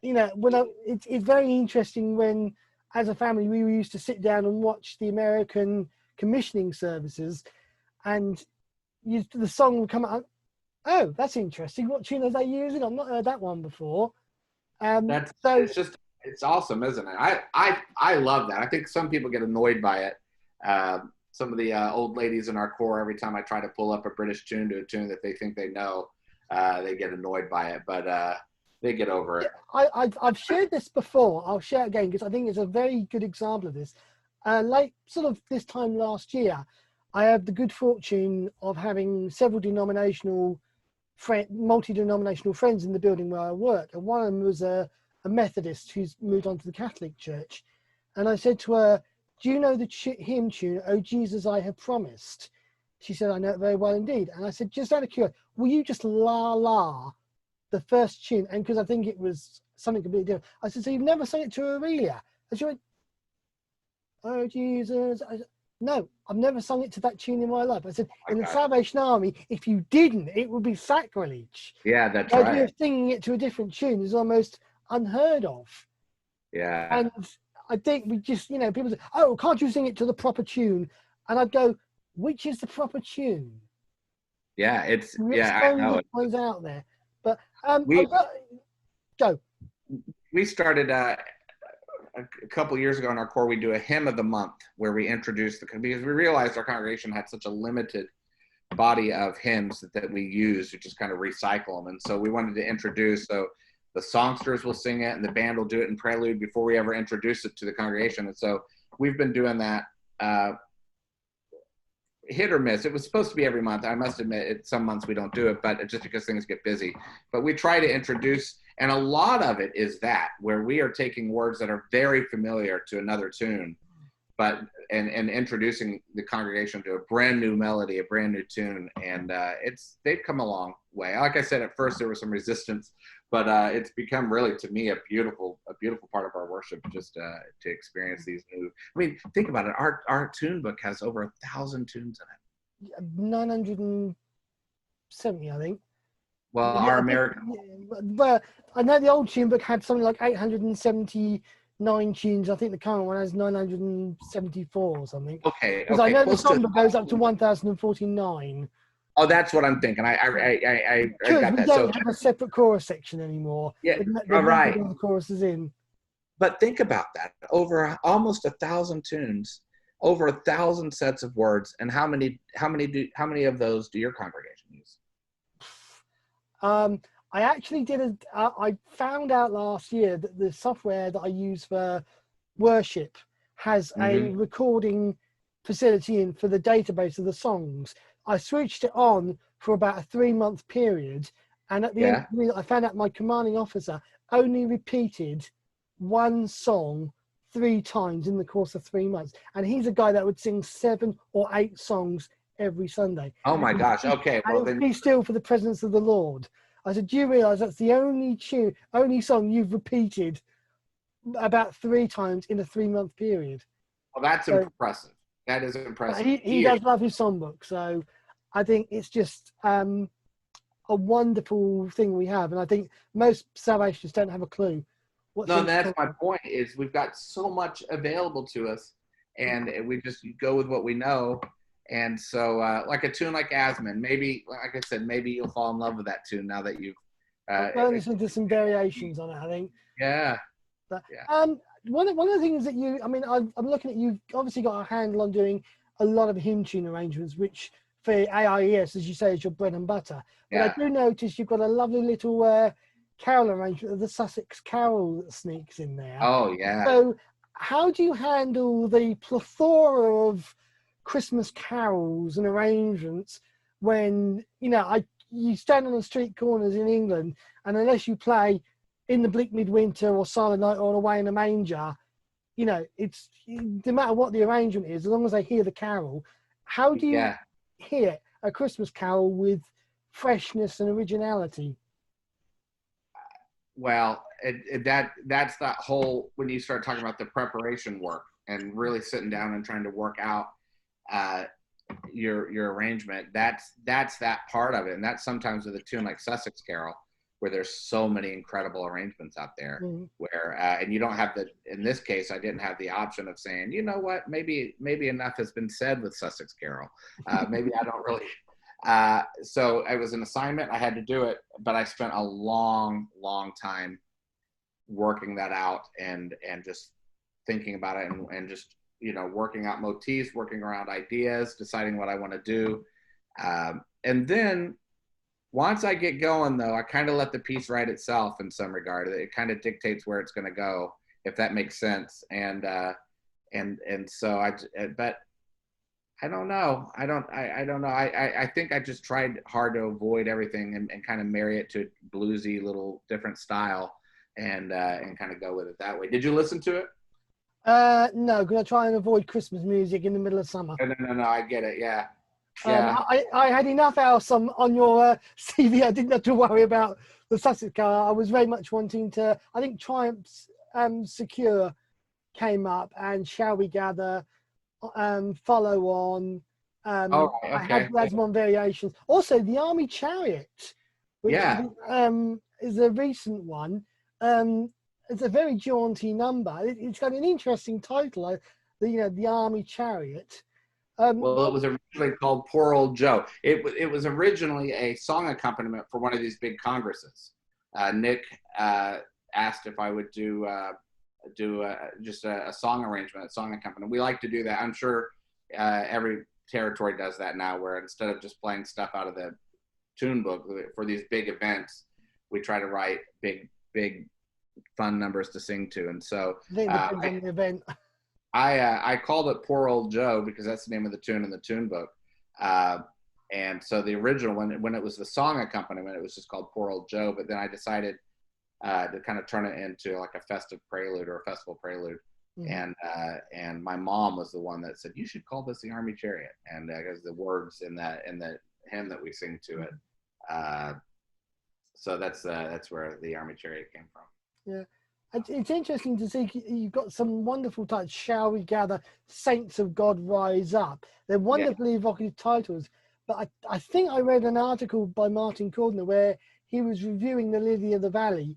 it's very interesting when, as a family, we used to sit down and watch the American commissioning services, and the song would come out. Oh, that's interesting. What tune are they using? I've not heard that one before. It's awesome, isn't it? I love that. I think some people get annoyed by it. Some of the old ladies in our corps, every time I try to pull up a British tune to a tune that they think they know, they get annoyed by it, but they get over it. I've shared this before. I'll share it again because I think it's a very good example of this. Like sort of this time last year, I had the good fortune of having several multi-denominational friends in the building where I work, and one of them was a Methodist who's moved on to the Catholic Church. And I said to her, "Do you know the hymn tune, Oh Jesus, I Have Promised?" She said, "I know it very well indeed." And I said, "Just out of curiosity, will you just la the first tune?" And because I think it was something completely different, I said, "So you've never sung it to Aurelia?" And she went, "Oh Jesus." I said, "No, I've never sung it to that tune in my life." I said, "In the Salvation Army, if you didn't, it would be sacrilege." Yeah, that's the right. The idea of singing it to a different tune is almost unheard of. Yeah. And I think we just, people say, "Oh, can't you sing it to the proper tune?" And I'd go, which is the proper tune? Yeah, I know. One's out there. But go. We started a couple years ago in our corps. We do a hymn of the month where we introduce because we realized our congregation had such a limited body of hymns that we use to just kind of recycle them, and so we wanted to introduce. So the songsters will sing it, and the band will do it in prelude before we ever introduce it to the congregation. And so we've been doing that. Hit or miss. It was supposed to be every month. I must admit, some months we don't do it, but just because things get busy. But we try to introduce, and a lot of it is that, where we are taking words that are very familiar to another tune, but and introducing the congregation to a brand new melody, a brand new tune, and they've come a long way. Like I said, at first there was some resistance, but it's become really, to me, a beautiful part of our worship, just to experience these new. I mean, think about it. Our tune book has over 1,000 tunes in it. 970, I think. Well, our American. But I know the old tune book had something like 879 tunes. I think the current one has 974 or something. Okay. Because I know the songbook goes up to 1,049. Oh, that's what I'm thinking. I got that. We don't have a separate chorus section anymore. Yeah, right. The choruses in. But think about that. Over almost 1,000 tunes, over 1,000 sets of words, and how many of those do your congregation use? I actually I found out last year that the software that I use for worship has a recording facility in for the database of the songs. I switched it on for about a 3-month period, and at the end of it, I found out my commanding officer only repeated one song 3 times in the course of 3 months, and he's a guy that would sing 7 or 8 songs every Sunday. Oh my gosh! Okay, well then, be still for the presence of the Lord. I said, "Do you realise that's the only song you've repeated about 3 times in a 3-month period?" Well, that's impressive. That is impressive. He does love his songbook, so I think it's just a wonderful thing we have, and I think most Salvationists don't have a clue. No, that's my point. Is we've got so much available to us, and we just go with what we know. And so, like a tune like Asmund, maybe, like I said, maybe you'll fall in love with that tune now that you've. Well, listen to some variations on it, I think. Yeah. But, Yeah. one of the things that I'm looking at, you've obviously got a handle on doing a lot of hymn tune arrangements, which for AIES, as you say, is your bread and butter. But Yeah. I do notice you've got a lovely little carol arrangement of the Sussex Carol that sneaks in there. Oh, yeah. So how do you handle the plethora of Christmas carols and arrangements when, you stand on the street corners in England, and unless you play In the Bleak Midwinter or Silent Night or Away in a Manger, it's no matter what the arrangement is, as long as they hear the carol, how do you hear a Christmas carol with freshness and originality? Well, that's that whole, when you start talking about the preparation work and really sitting down and trying to work out your arrangement, that's that part of it. And that's sometimes with a tune like Sussex Carol, where there's so many incredible arrangements out there, where and you don't have in this case, I didn't have the option of saying, you know what, maybe enough has been said with Sussex Carol. Maybe I don't really. So it was an assignment, I had to do it, but I spent a long time working that out and just thinking about it and just, working out motifs, working around ideas, deciding what I want to do. And then once I get going, though, I kind of let the piece write itself in some regard. It kind of dictates where it's going to go, if that makes sense. And so but I don't know. I don't know. I think I just tried hard to avoid everything and kind of marry it to a bluesy little different style and kind of go with it that way. Did you listen to it? No, because I try and avoid Christmas music in the middle of summer. No, I get it. Yeah. I had enough else on your CV. I didn't have to worry about the Sussex car. I was very much wanting to. I think Triumph's Secure came up, and Shall We Gather, Follow On. Okay. I had some variations. Also, the Army Chariot, which is a recent one. It's a very jaunty number. It's got an interesting title. The Army Chariot. Well, it was originally called Poor Old Joe. It was originally a song accompaniment for one of these big congresses. Nick asked if I would do just a song arrangement, a song accompaniment. We like to do that. I'm sure every territory does that now, where instead of just playing stuff out of the tune book for these big events, we try to write big fun numbers to sing to. And so the event. I called it Poor Old Joe because that's the name of the tune in the tune book. And so the original, when it was the song accompaniment, it was just called Poor Old Joe. But then I decided to kind of turn it into like a festive prelude or a festival prelude. And my mom was the one that said, you should call this the Army Chariot. And because the words in the hymn that we sing to it. So that's where the Army Chariot came from. Yeah. It's interesting to see you've got some wonderful titles. Shall We Gather, Saints of God Rise Up. They're wonderfully evocative titles. But I think I read an article by Martin Cordner where he was reviewing the Lily of the Valley.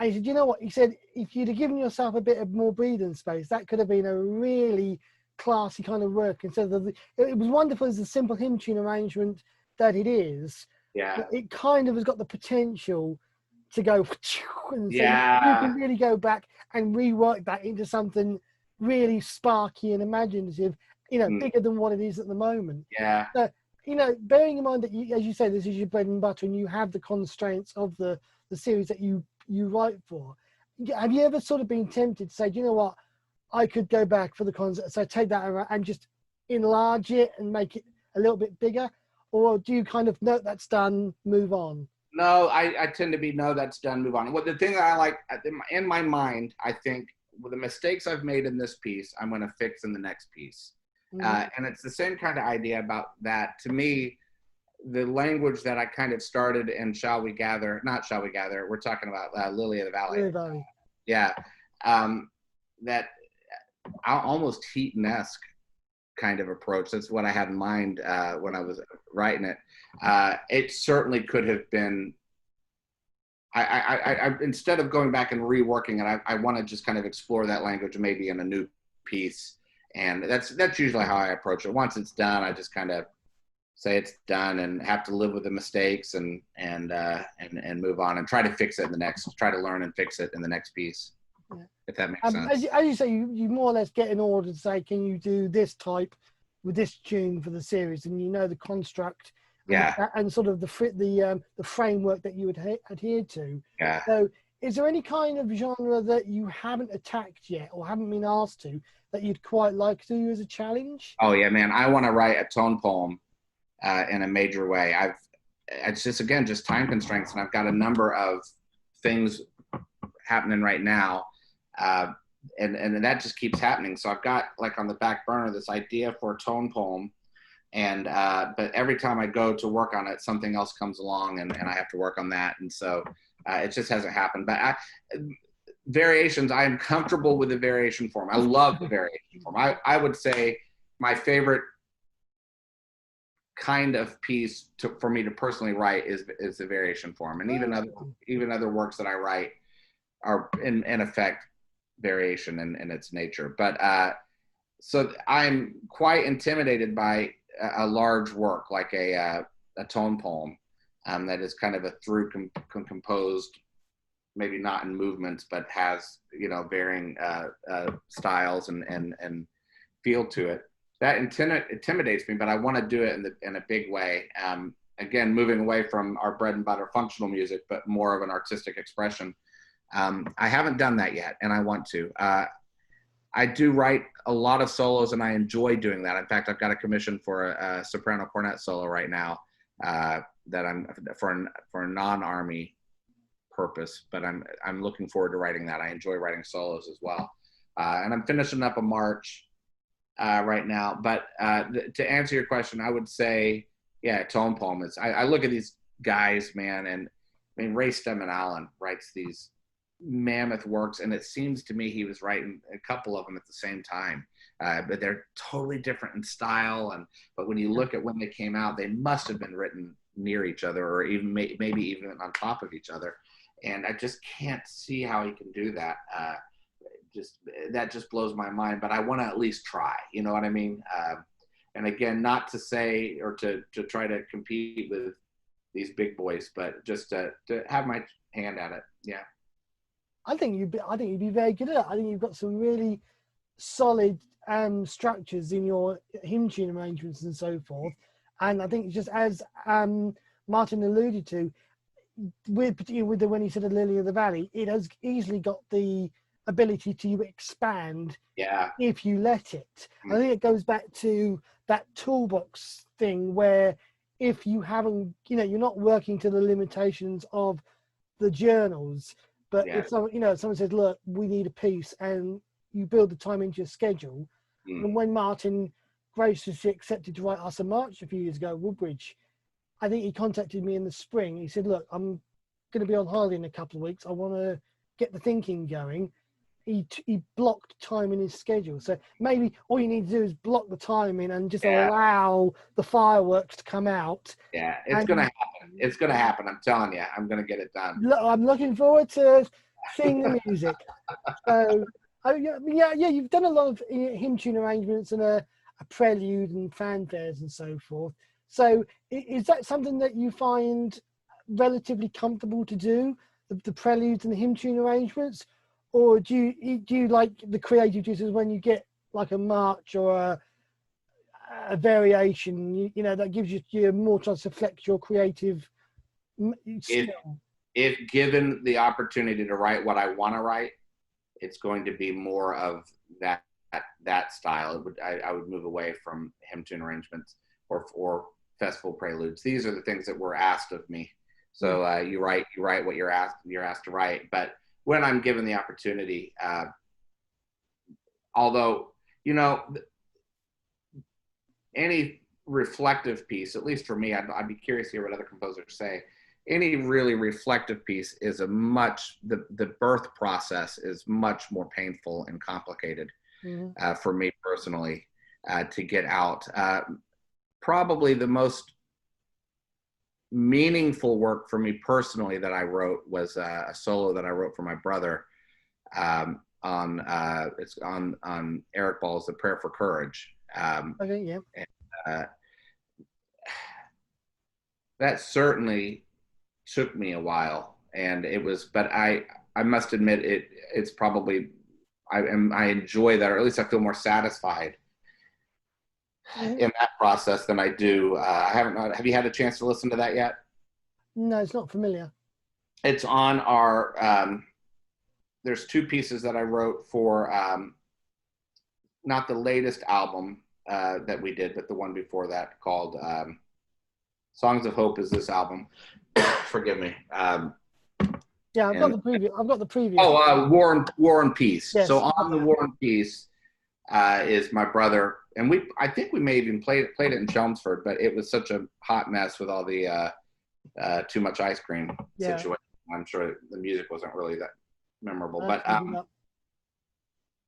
And he said, you know what? He said, if you'd have given yourself a bit of more breathing space, that could have been a really classy kind of work. Instead of it was wonderful as a simple hymn tune arrangement that it is. Yeah. It kind of has got the potential to go and so you can really go back and rework that into something really sparky and imaginative, bigger than what it is at the moment. Yeah. So, bearing in mind that as you say, this is your bread and butter and you have the constraints of the series that you write for. Have you ever sort of been tempted to say, do you know what, I could go back for the concert, so take that around and just enlarge it and make it a little bit bigger? Or do you kind of note that's done, move on? No, I tend to be, no, that's done, move on. Well, the thing that I like, in my mind, I think, well, the mistakes I've made in this piece, I'm going to fix in the next piece. And it's the same kind of idea about that. To me, the language that I kind of started in Shall We Gather, not Shall We Gather, we're talking about Lily of the Valley. Lily of the Valley. Yeah. That almost Heaton-esque kind of approach. That's what I had in mind when I was writing it. It certainly could have been. I instead of going back and reworking it, I want to just kind of explore that language maybe in a new piece And that's usually how I approach it. Once it's done, I just kind of say it's done and have to live with the mistakes and move on and try to fix it in the next, try to learn and fix it in the next piece, if that makes sense. As you say, you more or less get an order to say, can you do this type with this tune for the series, and you know the construct, and sort of the framework that you would adhere to. Yeah. So, is there any kind of genre that you haven't attacked yet or haven't been asked to that you'd quite like to do as a challenge? Oh yeah, man! I want to write a tone poem in a major way. It's just, again, just time constraints, and I've got a number of things happening right now, and that just keeps happening. So I've got, like, on the back burner this idea for a tone poem, and but every time I go to work on it, something else comes along, and I have to work on that, and so it just hasn't happened. But variations, I am comfortable with the variation form. I love the variation form. I would say my favorite kind of piece for me to personally write is the variation form, and even other works that I write are in effect variation in its nature. But so I'm quite intimidated by a large work like a tone poem that is kind of a through composed, maybe not in movements, but has, you know, varying styles and feel to it. That intimidates me, but I want to do it in a big way. Again, moving away from our bread and butter functional music, but more of an artistic expression. I haven't done that yet, and I want to. I do write a lot of solos, and I enjoy doing that. In fact, I've got a commission for a soprano cornet solo right now that I'm for a non-army purpose, but I'm looking forward to writing that. I enjoy writing solos as well, and I'm finishing up a march right now. But to answer your question, I would say, yeah, tone poem is. I look at these guys, man, and I mean, Ray Stedman Allen writes these mammoth works, and it seems to me he was writing a couple of them at the same time, but they're totally different in style. But when you look at when they came out, they must have been written near each other, or even maybe even on top of each other. And I just can't see how he can do that. That just blows my mind. But I want to at least try. You know what I mean? And again, not to say or to try to compete with these big boys, but just to have my hand at it. Yeah. I think you'd be very good at it. I think you've got some really solid structures in your hymn tune arrangements and so forth. And I think just as Martin alluded to, particularly with when he said a Lily of the Valley, it has easily got the ability to expand if you let it. I think it goes back to that toolbox thing where if you haven't, you're not working to the limitations of the journals, but if someone says, look, we need a piece, and you build the time into your schedule. And when Martin graciously accepted to write us a march a few years ago at Woodbridge, I think he contacted me in the spring. He said, look, I'm going to be on holiday in a couple of weeks. I want to get the thinking going. He blocked time in his schedule. So maybe all you need to do is block the time in and just allow the fireworks to come out. Yeah, it's going to happen. It's going to happen. I'm telling you, I'm going to get it done. Look, I'm looking forward to seeing the music. So, you've done a lot of hymn tune arrangements and a prelude and fanfares and so forth. So is that something that you find relatively comfortable to do, the preludes and the hymn tune arrangements? Or do you like the creative juices when you get like a march or a variation, that gives you more chance to flex your creative skill? If given the opportunity to write what I want to write, it's going to be more of that style. I would move away from hymn tune arrangements or festival preludes. These are the things that were asked of me. So you write what you're asked to write. But when I'm given the opportunity, although, any reflective piece, at least for me, I'd be curious to hear what other composers say. Any really reflective piece is the birth process is much more painful and complicated for me personally to get out. Probably the most meaningful work for me personally that I wrote was a solo that I wrote for my brother it's on Eric Ball's The Prayer for Courage. Okay, yeah. And, that certainly took me a while, and it was, but I must admit it's probably, I enjoy that, or at least I feel more satisfied in that process than I do. I haven't, have you had a chance to listen to that yet? No, it's not familiar. It's on our, there's two pieces that I wrote for, not the latest album that we did, but the one before that, called Songs of Hope is this album. Forgive me. Yeah, I've got the previous. I've got the previous. Oh, War and Peace. Yes, So on the War and Peace is my brother, and I think we may even played it in Chelmsford, but it was such a hot mess with all the too much ice cream situation. I'm sure the music wasn't really that memorable, but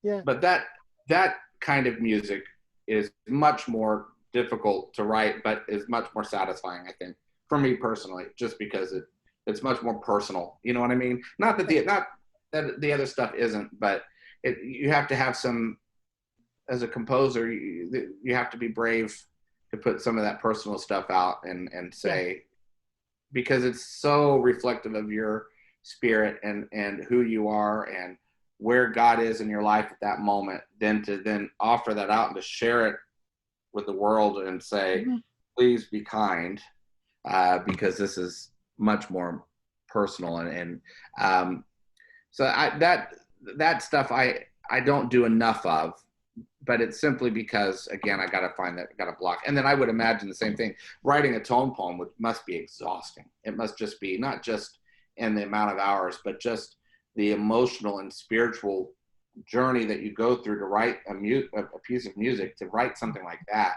yeah. But that kind of music is much more difficult to write, but is much more satisfying, I think, for me personally, just because it's much more personal. You know what I mean? Not that the other stuff isn't, but you have to have some, as a composer, you have to be brave to put some of that personal stuff out and say, because it's so reflective of your spirit and who you are and where God is in your life at that moment, then offer that out and to share it with the world and say, please be kind, because this is much more personal. And so that stuff I don't do enough of, but it's simply because, again, I got to block. And then I would imagine the same thing. Writing a tone poem must be exhausting. It must just be, not just in the amount of hours, but just the emotional and spiritual journey that you go through to write a piece of music. To write something like that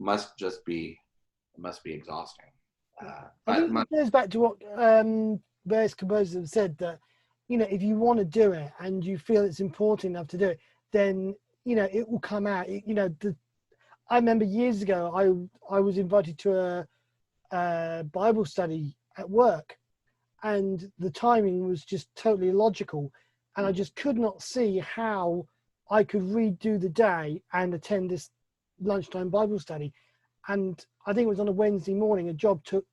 must be exhausting. I think it goes back to what various composers have said, that, you know, if you want to do it and you feel it's important enough to do it, then, you know, it will come out. I remember years ago, I was invited to a Bible study at work, and the timing was just totally illogical, and I just could not see how I could redo the day and attend this lunchtime Bible study. And I think it was on a Wednesday morning. A job took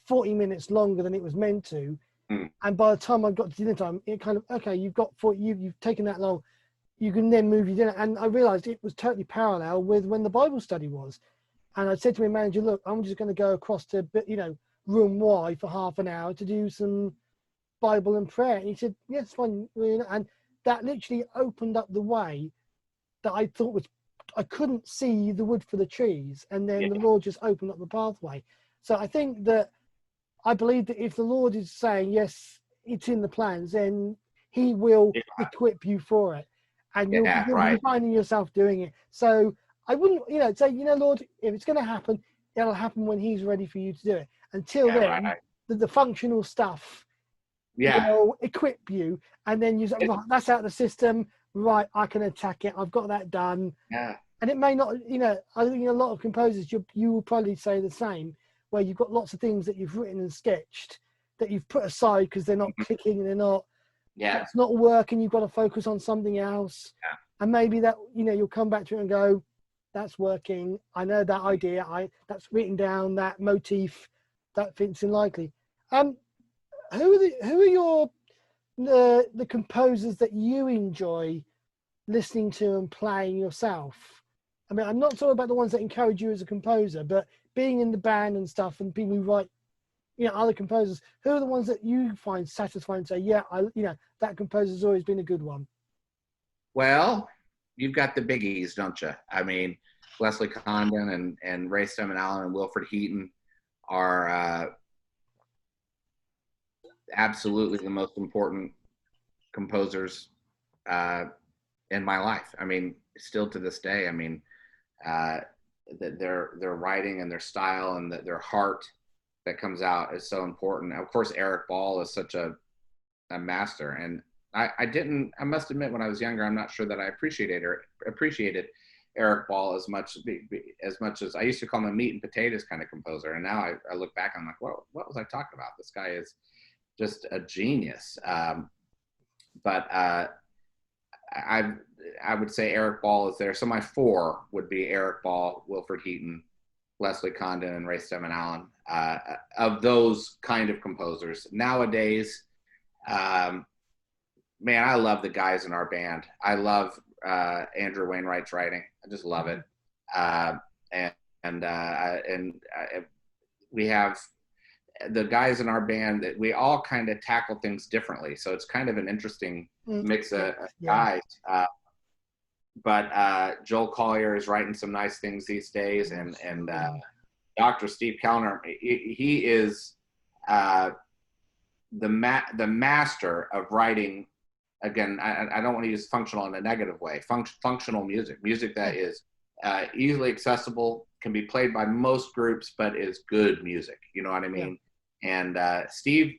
40 minutes longer than it was meant to, and by the time I got to dinner time, it kind of, okay, you've taken that long, you can then move your dinner. And I realized it was totally parallel with when the Bible study was. And I said to my manager, look, I'm just going to go across to, room Y for half an hour to do some Bible and prayer. And he said, yes, fine. And that literally opened up the way that I thought was, I couldn't see the wood for the trees. And then the Lord just opened up the pathway. So I think that, I believe that if the Lord is saying, yes, it's in the plans, then he will equip you for it. And you'll be finding yourself doing it. So I wouldn't, say, Lord, if it's going to happen, it'll happen when he's ready for you to do it. Until then, the functional stuff will equip you. And then you say, right, that's out of the system. Right, I can attack it. I've got that done. Yeah. And it may not, I think a lot of composers, you will probably say the same, where you've got lots of things that you've written and sketched that you've put aside because they're not clicking and they're not, it's not working. You've got to focus on something else. Yeah. And maybe that, you'll come back to it and go, that's working. I know that idea. That's written down, that motif, that fits in likely. Who are your the composers that you enjoy listening to and playing yourself? I mean, I'm not talking about the ones that encourage you as a composer, but being in the band and stuff, and people who write, other composers. Who are the ones that you find satisfying and say, that composer's always been a good one? Well, you've got the biggies, don't you? I mean, Leslie Condon and Ray Stemen Allen and Wilfred Heaton are absolutely the most important composers in my life. I mean, still to this day. I mean, their writing and their style and their heart that comes out is so important. Of course, Eric Ball is such a master, and I must admit, when I was younger, I'm not sure that I appreciated Eric Ball as much as I used to call him a meat and potatoes kind of composer. And now I look back, I'm like, well, what was I talking about? This guy is just a genius. But I would say Eric Ball is there. So my four would be Eric Ball, Wilfred Heaton, Leslie Condon, and Ray Stedman Allen, of those kind of composers. Nowadays, man, I love the guys in our band. I love Andrew Wainwright's writing. I just love it. And we have the guys in our band that we all kind of tackle things differently. So it's kind of an interesting mix of guys. But Joel Collier is writing some nice things these days, and Dr. Steve Kellner, he is the master of writing. Again, I don't want to use functional in a negative way. Functional music that is easily accessible, can be played by most groups, but is good music. You know what I mean? And Steve,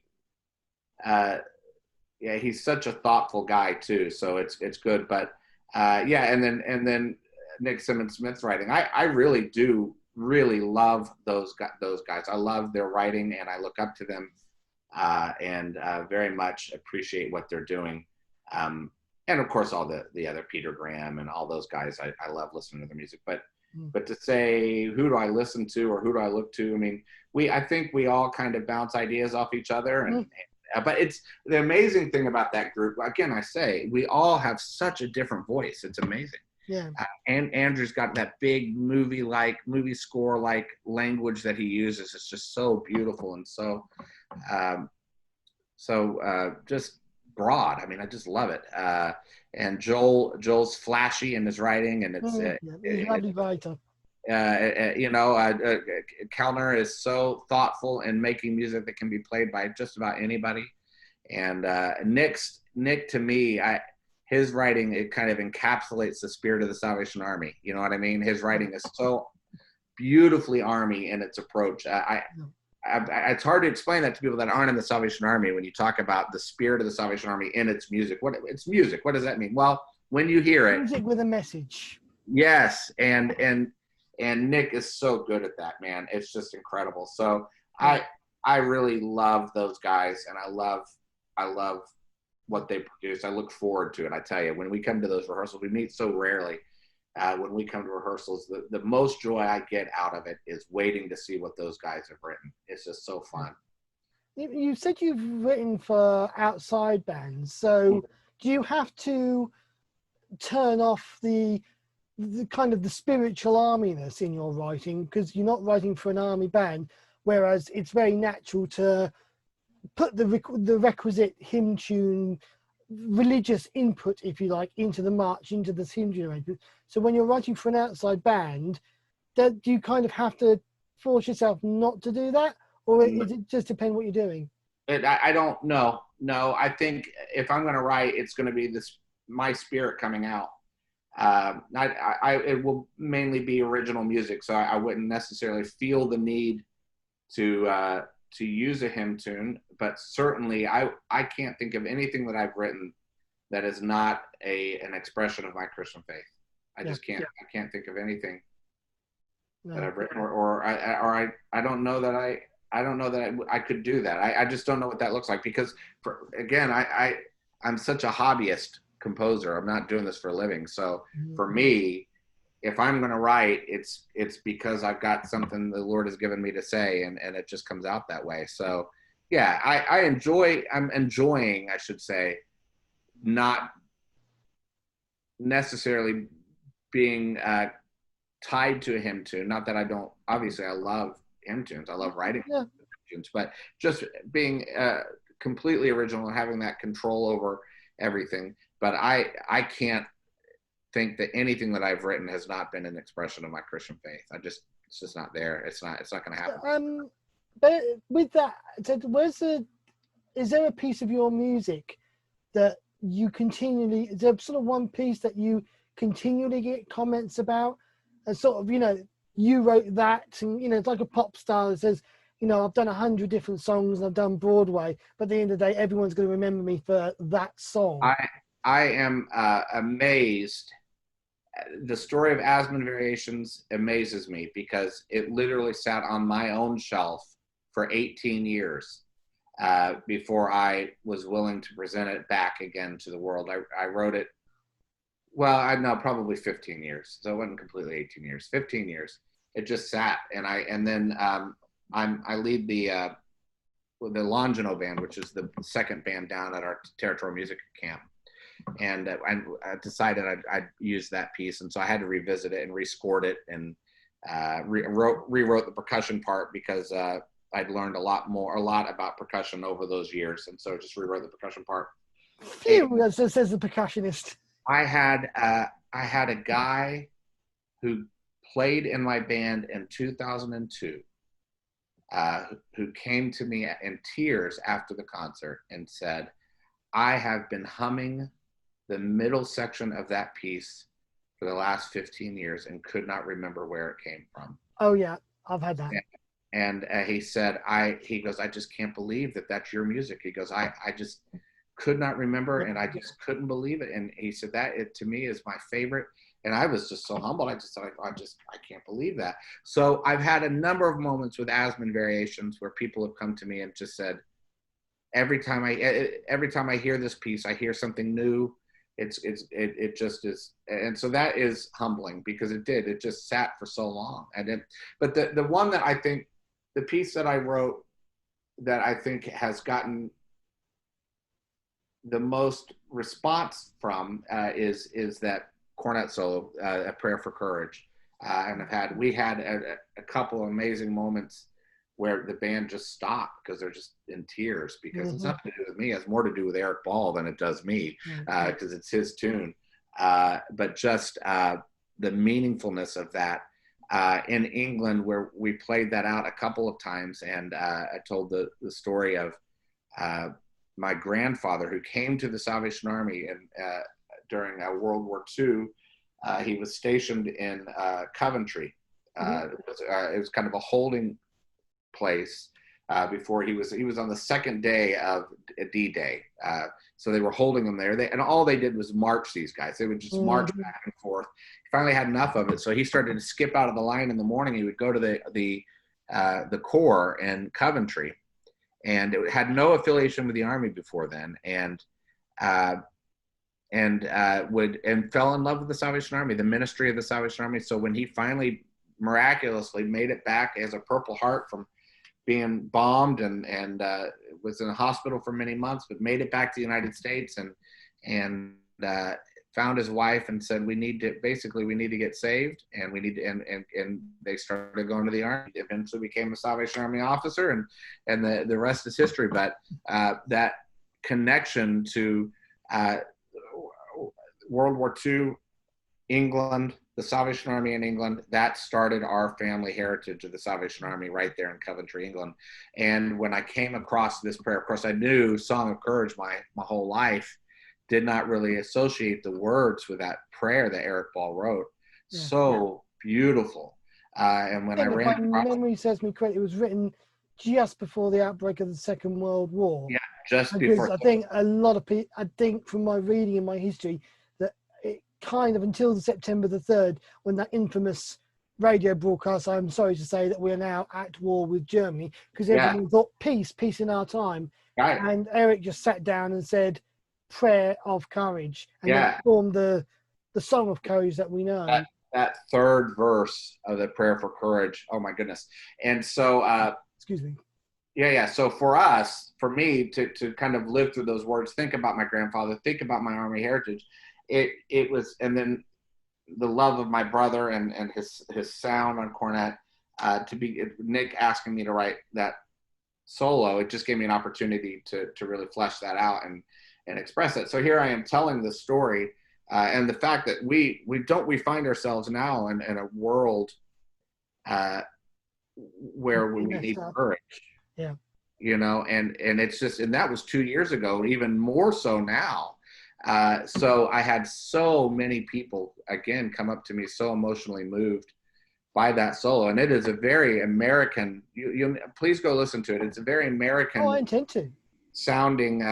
he's such a thoughtful guy too. So it's good. But and then Nick Simmons Smith's writing. I really do love those guys. I love their writing, and I look up to them, and very much appreciate what they're doing. And of course, all the other Peter Graham and all those guys, I love listening to their music. But to say who do I listen to or who do I look to? I mean, I think we all kind of bounce ideas off each other, but it's the amazing thing about that group. Again, I say we all have such a different voice. It's amazing. Yeah. And Andrew's got that big movie score like language that he uses. It's just so beautiful and so just broad. I mean, I just love it. And Joel's flashy in his writing, and it's he's a lovely writer. Kellner is so thoughtful in making music that can be played by just about anybody. And Nick to me, his writing, it kind of encapsulates the spirit of the Salvation Army. You know what I mean? His writing is so beautifully Army in its approach. It's hard to explain that to people that aren't in the Salvation Army when you talk about the spirit of the Salvation Army in its music. It's music. What does that mean? Well, when you hear it, music with a message. Yes, and Nick is so good at that, man. It's just incredible. So I really love those guys, and I love what they produce. I look forward to it. I tell you, when we come to those rehearsals, we meet so rarely. When we come to rehearsals, the most joy I get out of it is waiting to see what those guys have written. It's just so fun. You said you've written for outside bands, so do you have to turn off the kind of the spiritual arminess in your writing, because you're not writing for an army band, whereas it's very natural to put the requisite hymn tune, religious input, if you like, into the march, into the hymn tune. So when you're writing for an outside band, do you kind of have to force yourself not to do that, or does it just depend what you're doing? I don't know. No, I think if I'm going to write, it's going to be my spirit coming out. It will mainly be original music, so I wouldn't necessarily feel the need to use a hymn tune, but certainly I can't think of anything that I've written that is not an expression of my Christian faith. I just can't. I can't think of anything that I've written, or I don't know that I could do that. I just don't know what that looks like, because I'm such a hobbyist composer. I'm not doing this for a living. So for me, if I'm going to write, it's because I've got something the Lord has given me to say, and it just comes out that way. So yeah, I'm enjoying, I should say, not necessarily being tied to a hymn tune. Not that I don't, obviously I love hymn tunes. I love writing hymn tunes, but just being completely original and having that control over everything. But I can't think that anything that I've written has not been an expression of my Christian faith. It's just not there. It's not going to happen. But with that, is there a piece of your music that you continually, is there sort of one piece that you continually get comments about, and sort of, you wrote that, and it's like a pop star that says, I've done 100 different songs and I've done Broadway, but at the end of the day, everyone's going to remember me for that song? I am amazed. The story of Asmund Variations amazes me, because it literally sat on my own shelf for 18 years before I was willing to present it back again to the world. I wrote it Well, I know probably 15 years. So it wasn't completely 18 years, 15 years. It just sat. And then I lead the Longino band, which is the second band down at our territorial music camp. And I decided I'd use that piece. And so I had to revisit it and rescored it and rewrote the percussion part because I'd learned a lot about percussion over those years. And so just rewrote the percussion part. Phew, as says the percussionist. I had a guy who played in my band in 2002 who came to me in tears after the concert and said, I have been humming the middle section of that piece for the last 15 years and could not remember where it came from. Oh yeah, I've had that. And he said, he goes, I just can't believe that that's your music. He goes, I just could not remember and I just couldn't believe it. And he said that it to me is my favorite. And I was just so humbled. I can't believe that. So I've had a number of moments with Asman Variations where people have come to me and just said, every time I hear this piece, I hear something new. It just is. And so that is humbling because it just sat for so long. But the one that I think, the piece that I wrote that I think has gotten the most response from is that cornet solo, A Prayer for Courage. And we had a couple of amazing moments where the band just stopped because they're just in tears because it's nothing to do with me. It has more to do with Eric Ball than it does me because it's his tune. But just the meaningfulness of that in England where we played that out a couple of times. And I told the story of my grandfather who came to the Salvation Army and during World War II. He was stationed in Coventry. It was kind of a holding place before he was on the second day of D-Day. So they were holding him there. And all they did was march these guys. They would just march back and forth. He finally had enough of it. So he started to skip out of the line in the morning. He would go to the Corps in Coventry. And it had no affiliation with the Army before then. And fell in love with the Salvation Army, the ministry of the Salvation Army. So when he finally miraculously made it back as a Purple Heart from being bombed and was in a hospital for many months, but made it back to the United States and found his wife and said, we need to get saved and we need to, and they started going to the Army. Eventually became a Salvation Army officer and the rest is history. But that connection to World War II, England, the Salvation Army in England, that started our family heritage of the Salvation Army right there in Coventry, England. And when I came across this prayer, of course, I knew Song of Courage my whole life, did not really associate the words with that prayer that Eric Ball wrote. Beautiful. And when I ran across, my memory serves me correct, it was written just before the outbreak of the Second World War. Yeah, just before. I think a lot of people, I think from my reading and my history, that it kind of until September the 3rd, when that infamous radio broadcast, I'm sorry to say that we are now at war with Germany, because everyone thought peace in our time. Right. And Eric just sat down and said, prayer of courage, and then formed the Song of Courage that we know. That third verse of the Prayer for Courage, oh my goodness. And so excuse me. So for me to kind of live through those words, think about my grandfather, think about my Army heritage, it was, and then the love of my brother and his sound on cornet, to be Nick asking me to write that solo, it just gave me an opportunity to really flesh that out and express it. So here I am telling this story, and the fact that we find ourselves now in a world where we need courage. Yeah. You know, and it's just, and that was 2 years ago, even more so now. So I had so many people again come up to me so emotionally moved by that solo, and it is a very American. You please go listen to it. It's a very American. Oh, I intend to. Sounding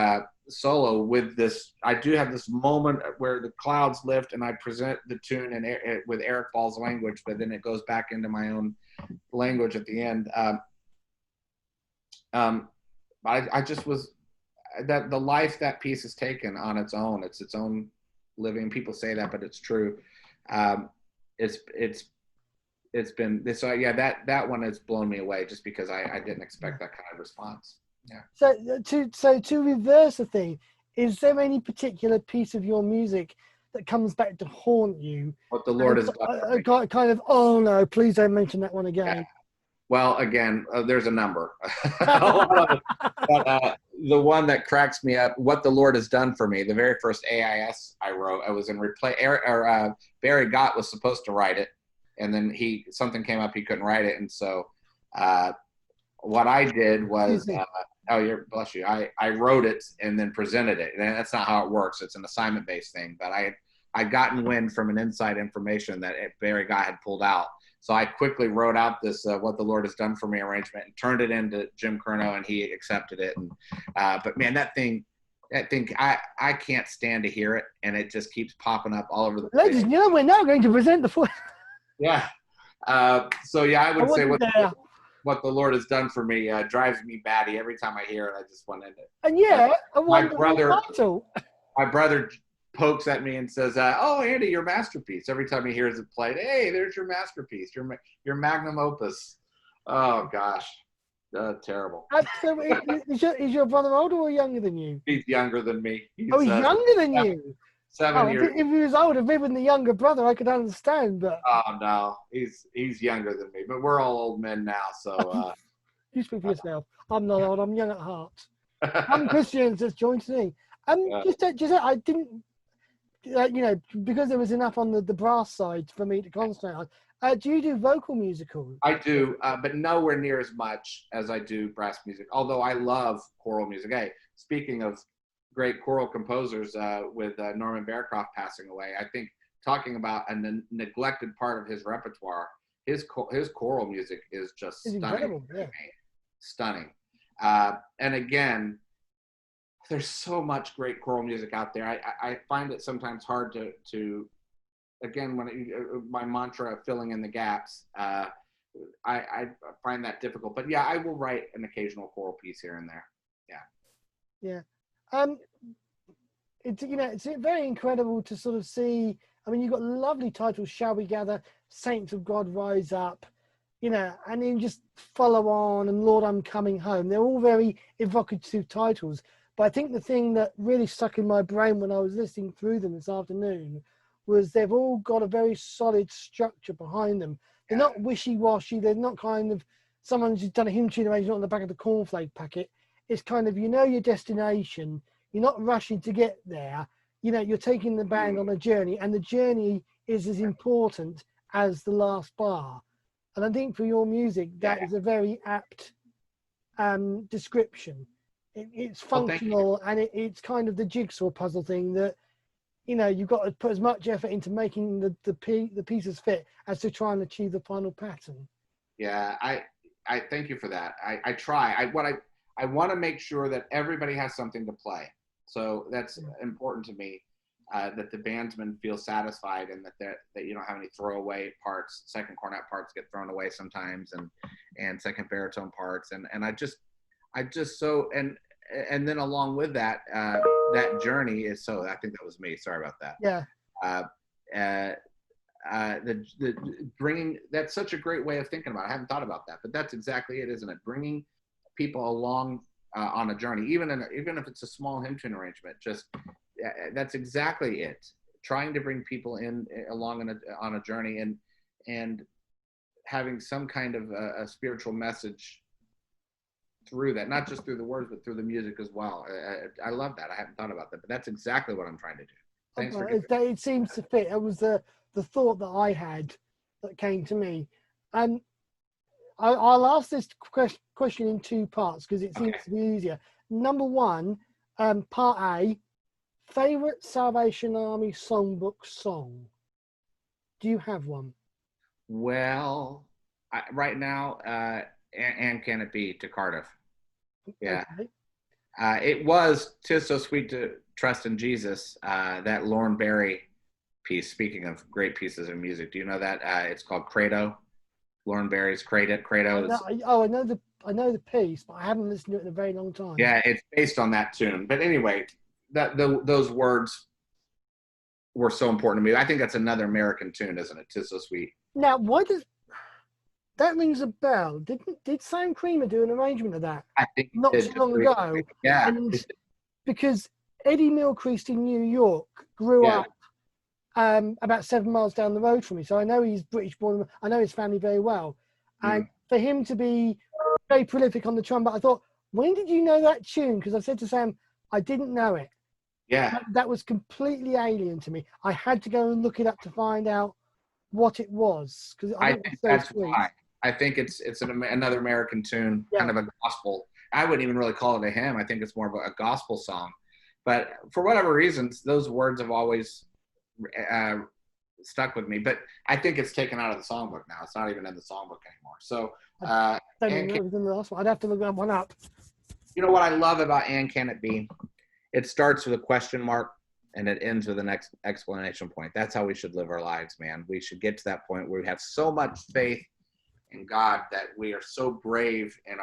solo with this. I do have this moment where the clouds lift and I present the tune with Eric Ball's language, but then it goes back into my own language at the end. I just was that the life that piece has taken on its own. It's its own living. People say that, but it's true. Um, it's been this. So yeah, that one has blown me away just because I didn't expect that kind of response. Yeah. So to reverse the thing, is there any particular piece of your music that comes back to haunt you? What the Lord has done for me. Kind of, oh no, please don't mention that one again. Yeah. Well, again, there's a number. A lot of it. But the one that cracks me up, what the Lord has done for me, the very first AIS I wrote, I was in Barry Gott was supposed to write it, and then something came up, he couldn't write it, and so what I did was, bless you, I wrote it and then presented it, and that's not how it works. It's an assignment-based thing, but I'd gotten wind from an inside information that Barry Gott had pulled out. So I quickly wrote out this "What the Lord Has Done for Me" arrangement and turned it into Jim Curnow, and he accepted it. And but man, that thing, I can't stand to hear it, and it just keeps popping up all over the place. Ladies and gentlemen, we're now going to present the. Yeah. So yeah, I would say what the Lord has done for me drives me batty every time I hear it. I just want to end it. And yeah, my brother pokes at me and says, "Oh, Andy, your masterpiece." Every time he hears it played, "Hey, there's your masterpiece, your magnum opus." Oh gosh, terrible. So is your brother older or younger than you? He's younger than me. He's younger than you. 7 years. If he was older, even the younger brother, I could understand. But oh no, he's younger than me. But we're all old men now, so. You speak for yourself. I'm not old. I'm young at heart. I'm Christian. Just joined me. Just I didn't. Because there was enough on the brass side for me to concentrate on. Do you do vocal musicals? I do, but nowhere near as much as I do brass music. Although I love choral music. Hey, speaking of great choral composers, with Norman Bearcroft passing away, I think talking about a neglected part of his repertoire, his choral music is just stunning. Yeah. Stunning. And again, there's so much great choral music out there. I find it sometimes hard to again, my mantra of filling in the gaps, I find that difficult. But yeah, I will write an occasional choral piece here and there. Yeah. Yeah. It's very incredible to sort of see. I mean, you've got lovely titles, Shall We Gather, Saints of God Rise Up, and then just follow on and Lord, I'm Coming Home. They're all very evocative titles. But I think the thing that really stuck in my brain when I was listening through them this afternoon was they've all got a very solid structure behind them. They're not wishy-washy. They're not kind of someone who's done a hymn tune arrangement on the back of the cornflake packet. It's kind of, your destination. You're not rushing to get there. You're taking the band on a journey, and the journey is as important as the last bar. And I think for your music, that is a very apt description. It's functional, and it's kind of the jigsaw puzzle thing that, you've got to put as much effort into making the pieces fit as to try and achieve the final pattern. Yeah, I thank you for that. I try. I want to make sure that everybody has something to play. So that's important to me, that the bandsmen feel satisfied, and that you don't have any throwaway parts. Second cornet parts get thrown away sometimes, and second baritone parts, and I just so and then along with that, that journey is so. I think that was me. Sorry about that. Yeah. The bringing, that's such a great way of thinking about it. I haven't thought about that, but that's exactly it, isn't it? Bringing people along on a journey, even if it's a small hymn tune arrangement. Just that's exactly it. Trying to bring people along on a journey and having some kind of a spiritual message through that, not just through the words, but through the music as well. I love that. I haven't thought about that, but that's exactly what I'm trying to do. Thanks for it seems to fit. It was the thought that I had that came to me. And I'll ask this question in two parts because it seems to be easier. Number one, part A, favorite Salvation Army songbook song. Do you have one? Well, right now, and Can It Be to Cardiff? Yeah. Okay. It was "'Tis So Sweet to Trust in Jesus," that Lauren Barry piece. Speaking of great pieces of music, do you know that? It's called Credo. Lauren Barry's Credo. I know the piece, but I haven't listened to it in a very long time. Yeah, it's based on that tune. But anyway, those words were so important to me. I think that's another American tune, isn't it? "'Tis So Sweet." Now, why does that rings a bell? Did Sam Creamer do an arrangement of that I think he not did so long ago? Yeah. And because Eddie Milcreast in New York grew Yeah. up about 7 miles down the road from me, so I know he's British born. I know his family very well, and for him to be very prolific on the trumpet, I thought, when did you know that tune? Because I said to Sam, I didn't know it. Yeah. That was completely alien to me. I had to go and look it up to find out what it was, because I think think it's so that's sweet. why. I think it's another American tune, kind of a gospel. I wouldn't even really call it a hymn. I think it's more of a gospel song. But for whatever reasons, those words have always stuck with me. But I think it's taken out of the songbook now. It's not even in the songbook anymore. So, I don't even know it was in the last one. I'd have to look that one up. You know what I love about "And Can It Be"? It starts with a question mark and it ends with an exclamation point. That's how we should live our lives, man. We should get to that point where we have so much faith in God that we are so brave in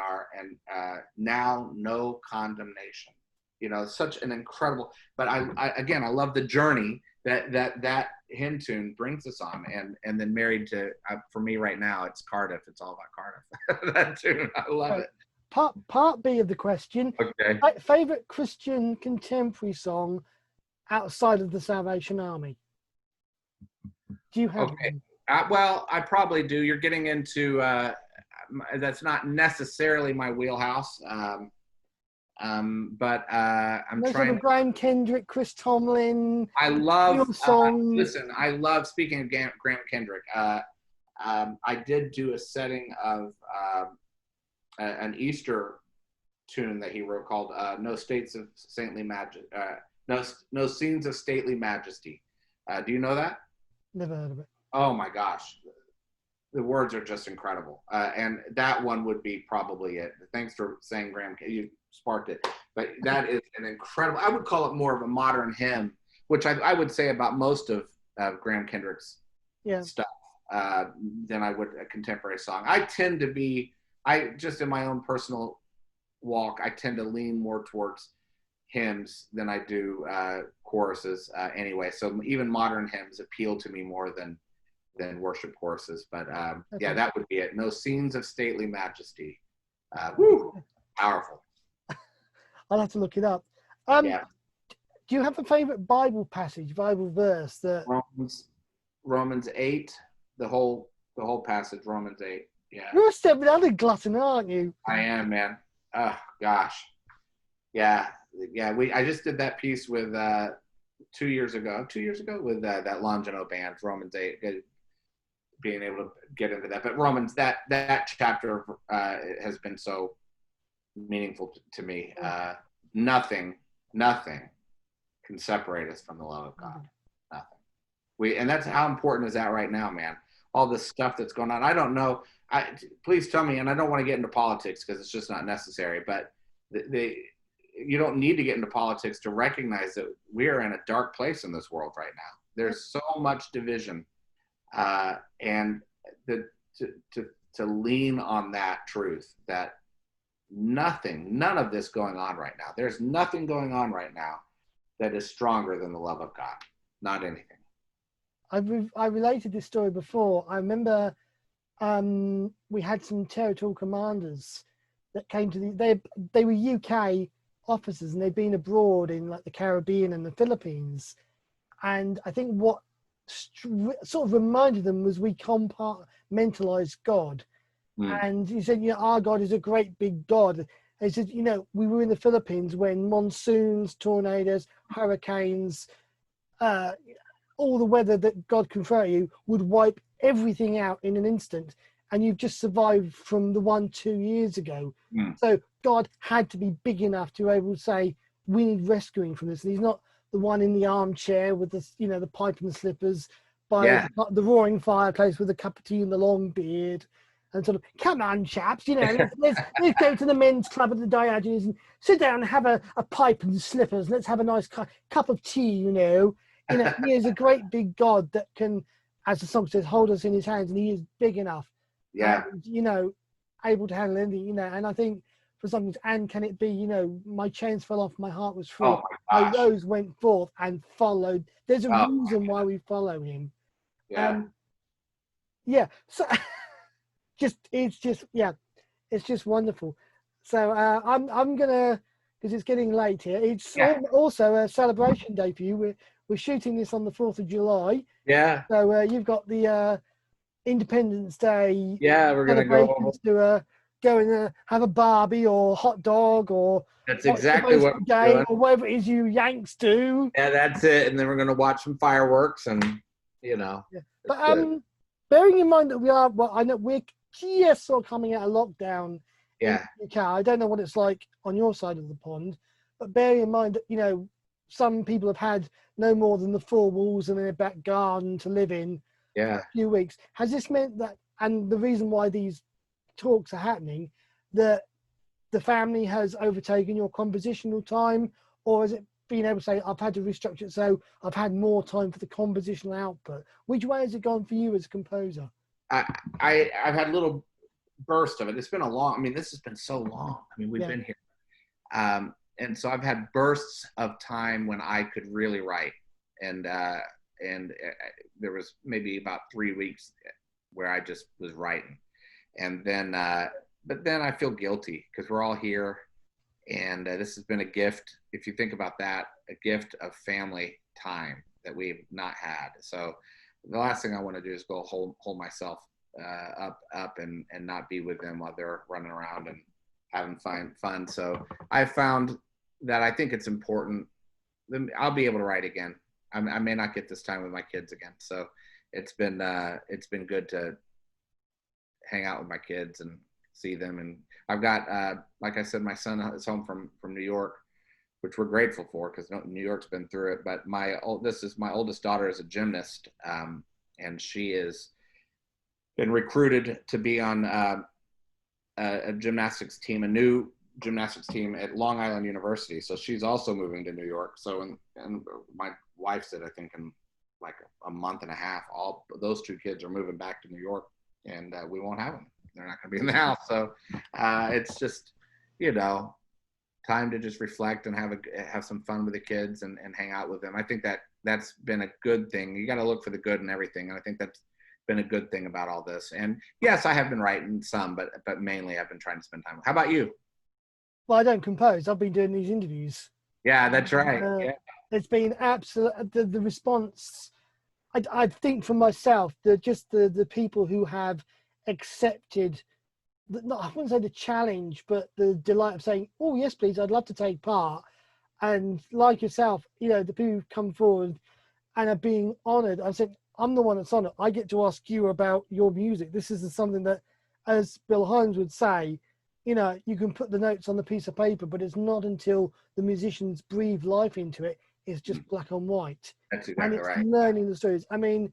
now no condemnation. You know, such an incredible. But I love the journey that hymn tune brings us on, and then married to for me right now, it's Cardiff. It's all about Cardiff. That tune, I love it. Part B of the question. Okay. Favorite Christian contemporary song outside of the Salvation Army? Do you have one? Well, I probably do. You're getting into that's not necessarily my wheelhouse. But I'm trying. Graham Kendrick, Chris Tomlin. I love songs. Listen, I love. Speaking of Graham Kendrick, I did do a setting of an Easter tune that he wrote called "No States of Saintly Majesty." No Scenes of Stately Majesty. Do you know that? Never heard of it. Oh my gosh. The words are just incredible. And that one would be probably it. Thanks for saying, Graham, you sparked it. But that is an incredible, I would call it more of a modern hymn, which I would say about most of Graham Kendrick's stuff than I would a contemporary song. Just in my own personal walk, I tend to lean more towards hymns than I do choruses anyway. So even modern hymns appeal to me more than worship choruses. But that would be it. No Scenes of Stately Majesty. Powerful. I'll have to look it up. Do you have a favorite Bible passage, Bible verse that Romans 8, the whole passage, Romans 8. Yeah. You're a step without a glutton, aren't you? I am, man. Oh gosh. Yeah. I just did that piece with 2 years ago with that Longino band, Romans 8, being able to get into that. But Romans, that chapter has been so meaningful to me. Nothing can separate us from the love of God. Nothing. And that's how important is that right now, man. All this stuff that's going on. I don't know. Please tell me, and I don't want to get into politics because it's just not necessary, but you don't need to get into politics to recognize that we are in a dark place in this world right now. There's so much division, and to lean on that truth that none of this going on right now. There's nothing going on right now that is stronger than the love of God. Not anything. I related this story before. I remember we had some territorial commanders that came to they were UK officers, and they'd been abroad in like the Caribbean and the Philippines, and I think what sort of reminded them was we compartmentalized God. And he said, our God is a great big God. And he said, we were in the Philippines when monsoons, tornadoes, hurricanes, all the weather that God can throw at you would wipe everything out in an instant, and you've just survived from the one 2 years ago. So God had to be big enough to be able to say, we need rescuing from this. And he's not the one in the armchair with the the pipe and the slippers by the roaring fireplace with a cup of tea and the long beard and sort of, come on chaps, let's go to the men's club at the Diogenes and sit down and have a pipe and slippers. Let's have a nice cup of tea. He is a great big God that can, as the song says, hold us in his hands, and he is big enough. And, able to handle anything. And I think for something, and can it be, you know, my chains fell off, my heart was free, Oh my my gosh. rose went forth and followed. There's a Oh, reason why we follow him. yeah. Yeah, so it's just wonderful. So I'm gonna, because it's getting late here. It's Yeah. also a celebration day for you. We're shooting this on the 4th of July. Yeah. So you've got the Independence Day Yeah. We're gonna go over. celebrations to go and have a barbie or hot dog or That's watch the exactly what baseball we're game doing. or whatever it is you Yanks do. Yeah, that's it. And then we're gonna watch some fireworks, and you know, Yeah. it's But good. bearing in mind that I know we're just sort of coming out of lockdown in Yeah. the UK. I don't know what it's like on your side of the pond, but bearing in mind that, you know, some people have had no more than the 4 walls in their back garden to live in for Yeah. a few weeks. Has this meant that, and the reason why these talks are happening, that the family has overtaken your compositional time, or has it been able to say, I've had to restructure it so I've had more time for the compositional output? Which way has it gone for you as a composer? I've had little bursts of it. It's been a long. I mean, this has been so long. I mean, we've Yeah. been here, and so I've had bursts of time when I could really write, and there was maybe about 3 weeks where I just was writing, and then but then I feel guilty because we're all here, and this has been a gift. If you think about that, a gift of family time that we've not had. So the last thing I want to do is go hold myself up and not be with them while they're running around and having fun. So I found that I think it's important. I'll be able to write again. I may not get this time with my kids again. So it's been good to hang out with my kids and see them. And I've got, like I said, my son is home from New York, which we're grateful for because New York's been through it. But my oldest daughter is a gymnast, and she is been recruited to be on a gymnastics team, a new gymnastics team at Long Island University. So she's also moving to New York. So and my wife said, I think in like a month and a half, all those 2 kids are moving back to New York, and we won't have them. They're not going to be in the house. So it's just, you know, time to just reflect and have some fun with the kids and hang out with them. I think that's been a good thing. You got to look for the good in everything, and I think that's been a good thing about all this. And yes, I have been writing some, but mainly I've been trying to spend time. How about you? Well, I don't compose. I've been doing these interviews. Yeah, that's right. Yeah. It's been absolute. The response, I think for myself, the people who have accepted, I wouldn't say the challenge, but the delight of saying, oh, yes, please, I'd love to take part. And like yourself, you know, the people who've come forward and are being honored. I said, I'm the one that's honored. I get to ask you about your music. This is something that, as Bill Hines would say, you know, you can put the notes on the piece of paper, but it's not until the musicians breathe life into it, it's just black and white. That's And exactly it's right. learning the stories. I mean,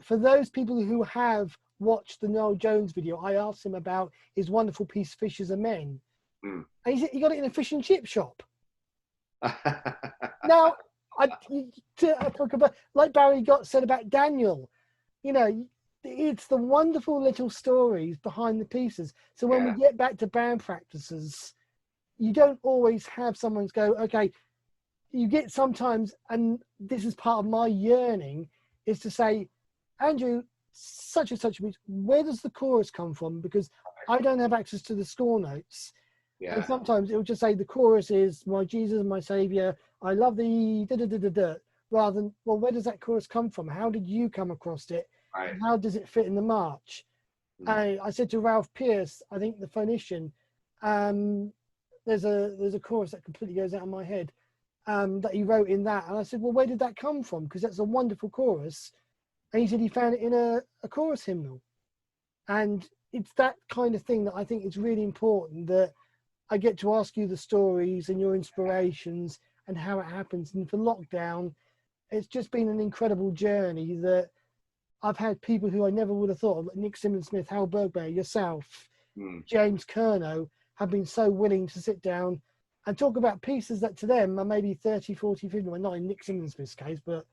for those people who have watched the Noel Jones video, I asked him about his wonderful piece, Fishes and Men. Mm. And he said he got it in a fish and chip shop. Now, like Barry said about Daniel, you know, it's the wonderful little stories behind the pieces. So when we get back to band practices, you don't always have someone go, okay, you get sometimes, and this is part of my yearning, is to say, Andrew, such and such, where does the chorus come from? Because I don't have access to the score notes. Yeah. And sometimes it will just say the chorus is my Jesus, my Savior, I love thee, da da da da da, rather than, well, where does that chorus come from? How did you come across it? Right. And how does it fit in the march? I said to Ralph Pierce, I think the phonician, there's a chorus that completely goes out of my head that he wrote in that. And I said, well, where did that come from? Because that's a wonderful chorus. And he said he found it in a chorus hymnal. And it's that kind of thing that I think is really important, that I get to ask you the stories and your inspirations and how it happens. And for lockdown, it's just been an incredible journey that I've had people who I never would have thought of, like Nick Simmons-Smith, Hal Bergbear, yourself, James Curnow, have been so willing to sit down and talk about pieces that to them are maybe 30, 40, 50, well, not in Nick Simmons-Smith's case, but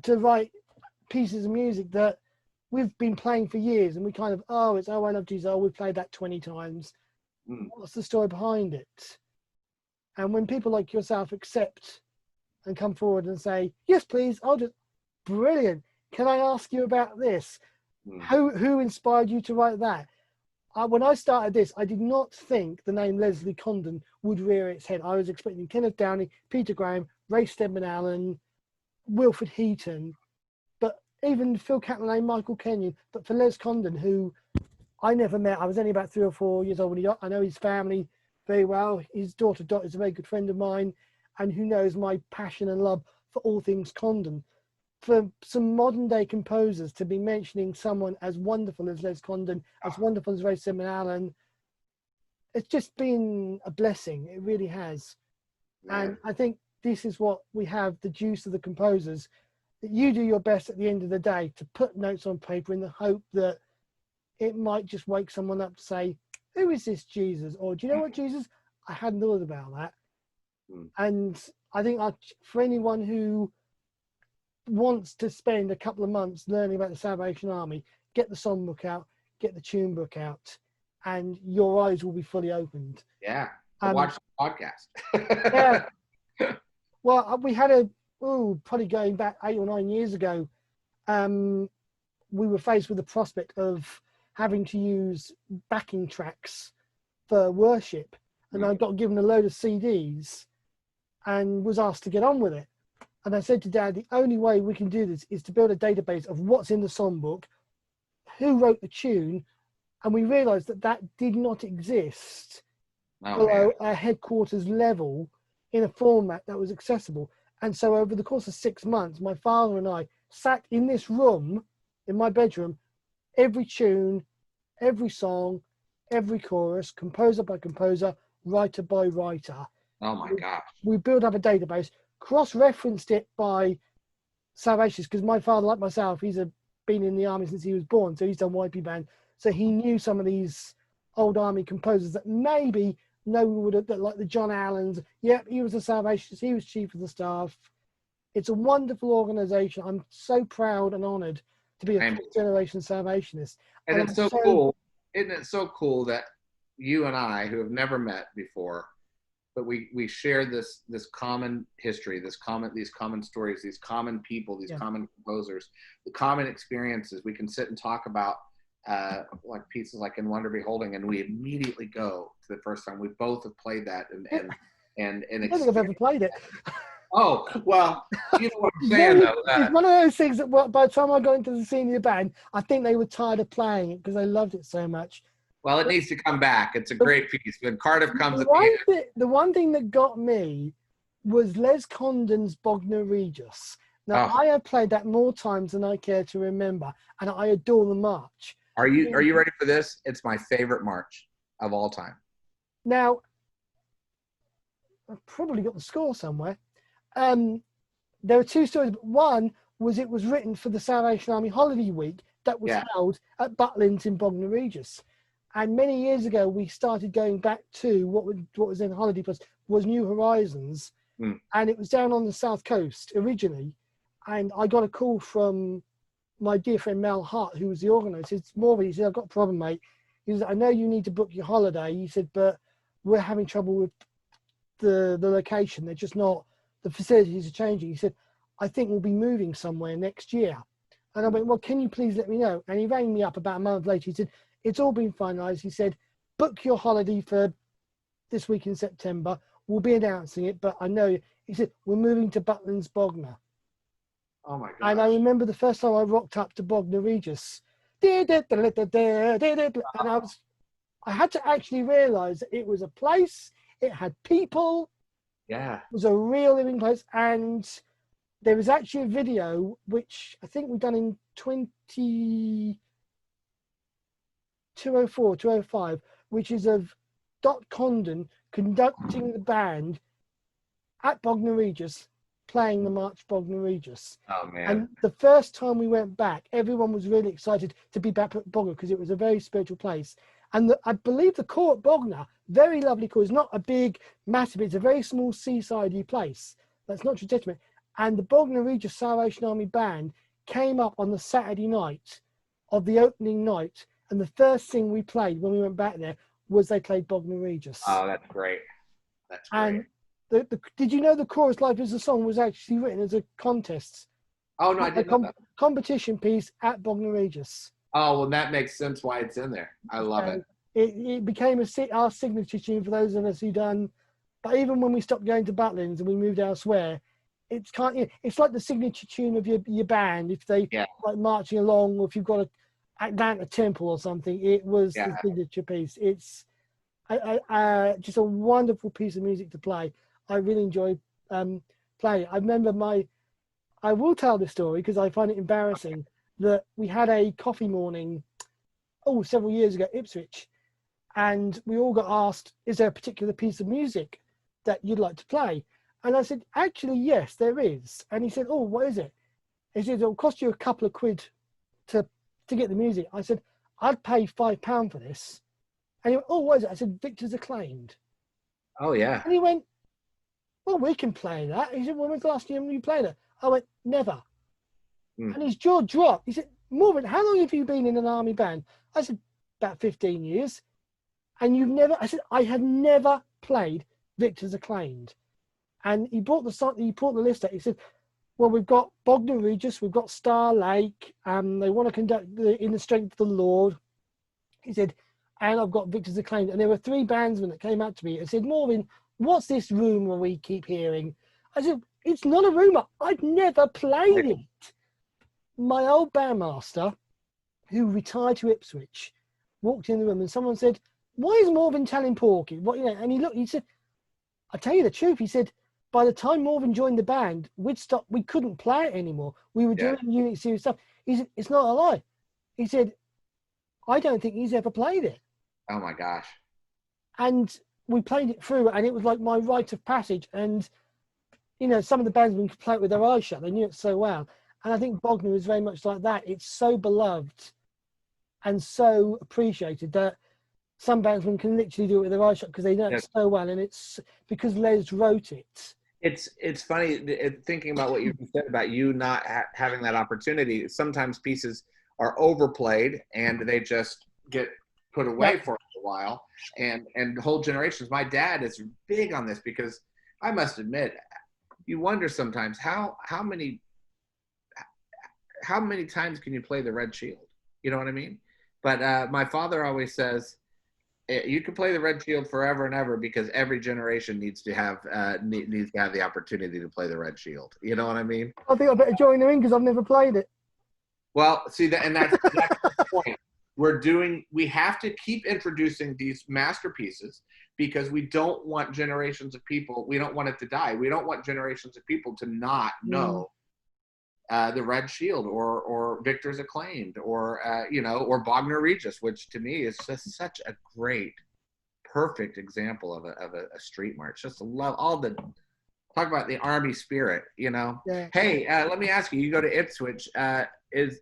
to write pieces of music that we've been playing for years, and we kind of, it's Oh, I Love Jesus, we've played that 20 times. What's the story behind it? And when people like yourself accept and come forward and say, yes, please, brilliant. Can I ask you about this? Who inspired you to write that? When I started this, I did not think the name Leslie Condon would rear its head. I was expecting Kenneth Downey, Peter Graham, Ray Stedman Allen, Wilfred Heaton, but even Phil Catlin, Michael Kenyon. But for Les Condon, who I never met, I was only about 3 or 4 years old when I know his family very well. His daughter Dot is a very good friend of mine, and who knows my passion and love for all things Condon. For some modern day composers to be mentioning someone as wonderful as Les Condon, as wonderful as Ray Stedman Allen, it's just been a blessing. It really has. And I think this is what we have, the juice of the composers, that you do your best at the end of the day to put notes on paper in the hope that it might just wake someone up to say, who is this Jesus? Or do you know what, Jesus? I hadn't thought about that. And I think for anyone who wants to spend a couple of months learning about the Salvation Army, get the songbook out, get the tune book out, and your eyes will be fully opened. Yeah. Watch the podcast. Yeah. Well, we had probably going back 8 or 9 years ago, we were faced with the prospect of having to use backing tracks for worship. And I got given a load of CDs and was asked to get on with it. And I said to Dad, the only way we can do this is to build a database of what's in the songbook, who wrote the tune, and we realized that did not exist below a headquarters level in a format that was accessible. And so over the course of 6 months, my father and I sat in this room, in my bedroom, every tune, every song, every chorus, composer by composer, writer by writer. Oh my gosh. We built up a database, cross-referenced it by Salvationist, because my father, like myself, he's been in the army since he was born, so he's done YP band. So he knew some of these old army composers that maybe no one would have, like the John Allens. Yep, he was a Salvationist, he was chief of the staff. It's a wonderful organization. I'm so proud and honored to be a fifth generation Salvationist. And it's so cool. Isn't it so cool that you and I, who have never met before, but we share this common history, these common stories, these common people, these common composers, the common experiences. We can sit and talk about like pieces like In Wonder Beholding, and we immediately go to the first time. We both have played that, and I don't think I've ever played it. Oh, well, you know what I'm saying, though. It's one of those things that by the time I got into the senior band, I think they were tired of playing it because they loved it so much. Well, it needs to come back. It's a great piece. When Cardiff comes at the end. The one thing that got me was Les Condon's Bognor Regis. Now, I have played that more times than I care to remember, and I adore the march. Are you ready for this? It's my favorite march of all time. Now, I've probably got the score somewhere. There are two stories. One was it was written for the Salvation Army Holiday Week that was held at Butlins in Bognor Regis. And many years ago, we started going back to what was in Holiday Plus was New Horizons. And it was down on the south coast originally. And I got a call from my dear friend Mel Hart, who was the organizer. He said, I've got a problem, mate. He said, I know you need to book your holiday. He said, but we're having trouble with the location. They're just not, the facilities are changing. He said, I think we'll be moving somewhere next year. And I went, well, can you please let me know? And he rang me up about a month later. He said, it's all been finalized. He said, book your holiday for this week in September. We'll be announcing it, but I know, he said, we're moving to Butlins Bognor. Oh my God. And I remember the first time I rocked up to Bognor Regis. And I had to actually realize that it was a place, it had people. Yeah. It was a real living place. And there was actually a video, which I think we've done in 204, 205, which is of Dot Condon conducting the band at Bognor Regis, playing the March Bognor Regis. Oh, man. And the first time we went back, everyone was really excited to be back at Bognor because it was a very spiritual place. And I believe the court at Bognor, very lovely court, it's not a big, massive, it's a very small seaside-y place. That's not your detriment. And the Bognor Regis Salvation Army band came up on the Saturday night of the opening night. And the first thing we played when we went back there was they played Bognor Regis. Oh, that's great. That's great. And did you know the chorus "Life Is a Song" was actually written as a contest? Oh no, I didn't know that. Competition piece at Bognor Regis. Oh well, that makes sense why it's in there. I love it. It became our signature tune for those of us who done. But even when we stopped going to Butlins and we moved elsewhere, it's like the signature tune of your band. If they like marching along, or if you've got to act down a temple or something, it was the signature piece. It's just a wonderful piece of music to play. I really enjoy playing. I remember I will tell this story because I find it embarrassing that we had a coffee morning, several years ago at Ipswich, and we all got asked, is there a particular piece of music that you'd like to play? And I said, actually, yes, there is. And he said, what is it? He said, it'll cost you a couple of quid to get the music. I said, I'd pay £5 for this. And he went, what is it? I said, Victor's Acclaimed. Oh, yeah. And he went, well, we can play that. He said, when was the last time you played it? I went, never. And his jaw dropped. He said, Morven, how long have you been in an army band? I said, about 15 years. And you've never, I said, I had never played Victor's Acclaimed. And he brought the list out. He said, well, we've got Bognor Regis, we've got Star Lake, they want to conduct In the Strength of the Lord. He said, and I've got Victor's Acclaimed. And there were 3 bandsmen that came up to me and said, Morven, what's this rumour we keep hearing? I said, it's not a rumour. I'd never played it. My old bandmaster, who retired to Ipswich, walked in the room and someone said, why is Morven telling Porky? And he looked, he said, I tell you the truth. He said, by the time Morven joined the band, we couldn't play it anymore. We were doing Unit Series stuff. He said, it's not a lie. He said, I don't think he's ever played it. Oh my gosh. And we played it through and it was like my rite of passage. And, some of the bandsmen could play it with their eyes shut. They knew it so well. And I think Bognor is very much like that. It's so beloved and so appreciated that some bandsmen can literally do it with their eyes shut because they know it so well. And it's because Les wrote it. It's funny thinking about what you said about you not having that opportunity. Sometimes pieces are overplayed and they just get put away for a while. And whole generations. My dad is big on this because I must admit, you wonder sometimes how many times can you play the Red Shield? You know what I mean? But my father always says, you can play the Red Shield forever and ever because every generation needs to have the opportunity to play the Red Shield. You know what I mean? I think I better join the ring because I've never played it. Well, see that, and that's the point. We have to keep introducing these masterpieces because we don't want generations of people. We don't want it to die. We don't want generations of people to not know the Red Shield or Victor's Acclaimed or Bognor Regis, which to me is just such a great, perfect example of a street march. Just love all the talk about the army spirit. Yeah. Hey, let me ask you. You go to Ipswich.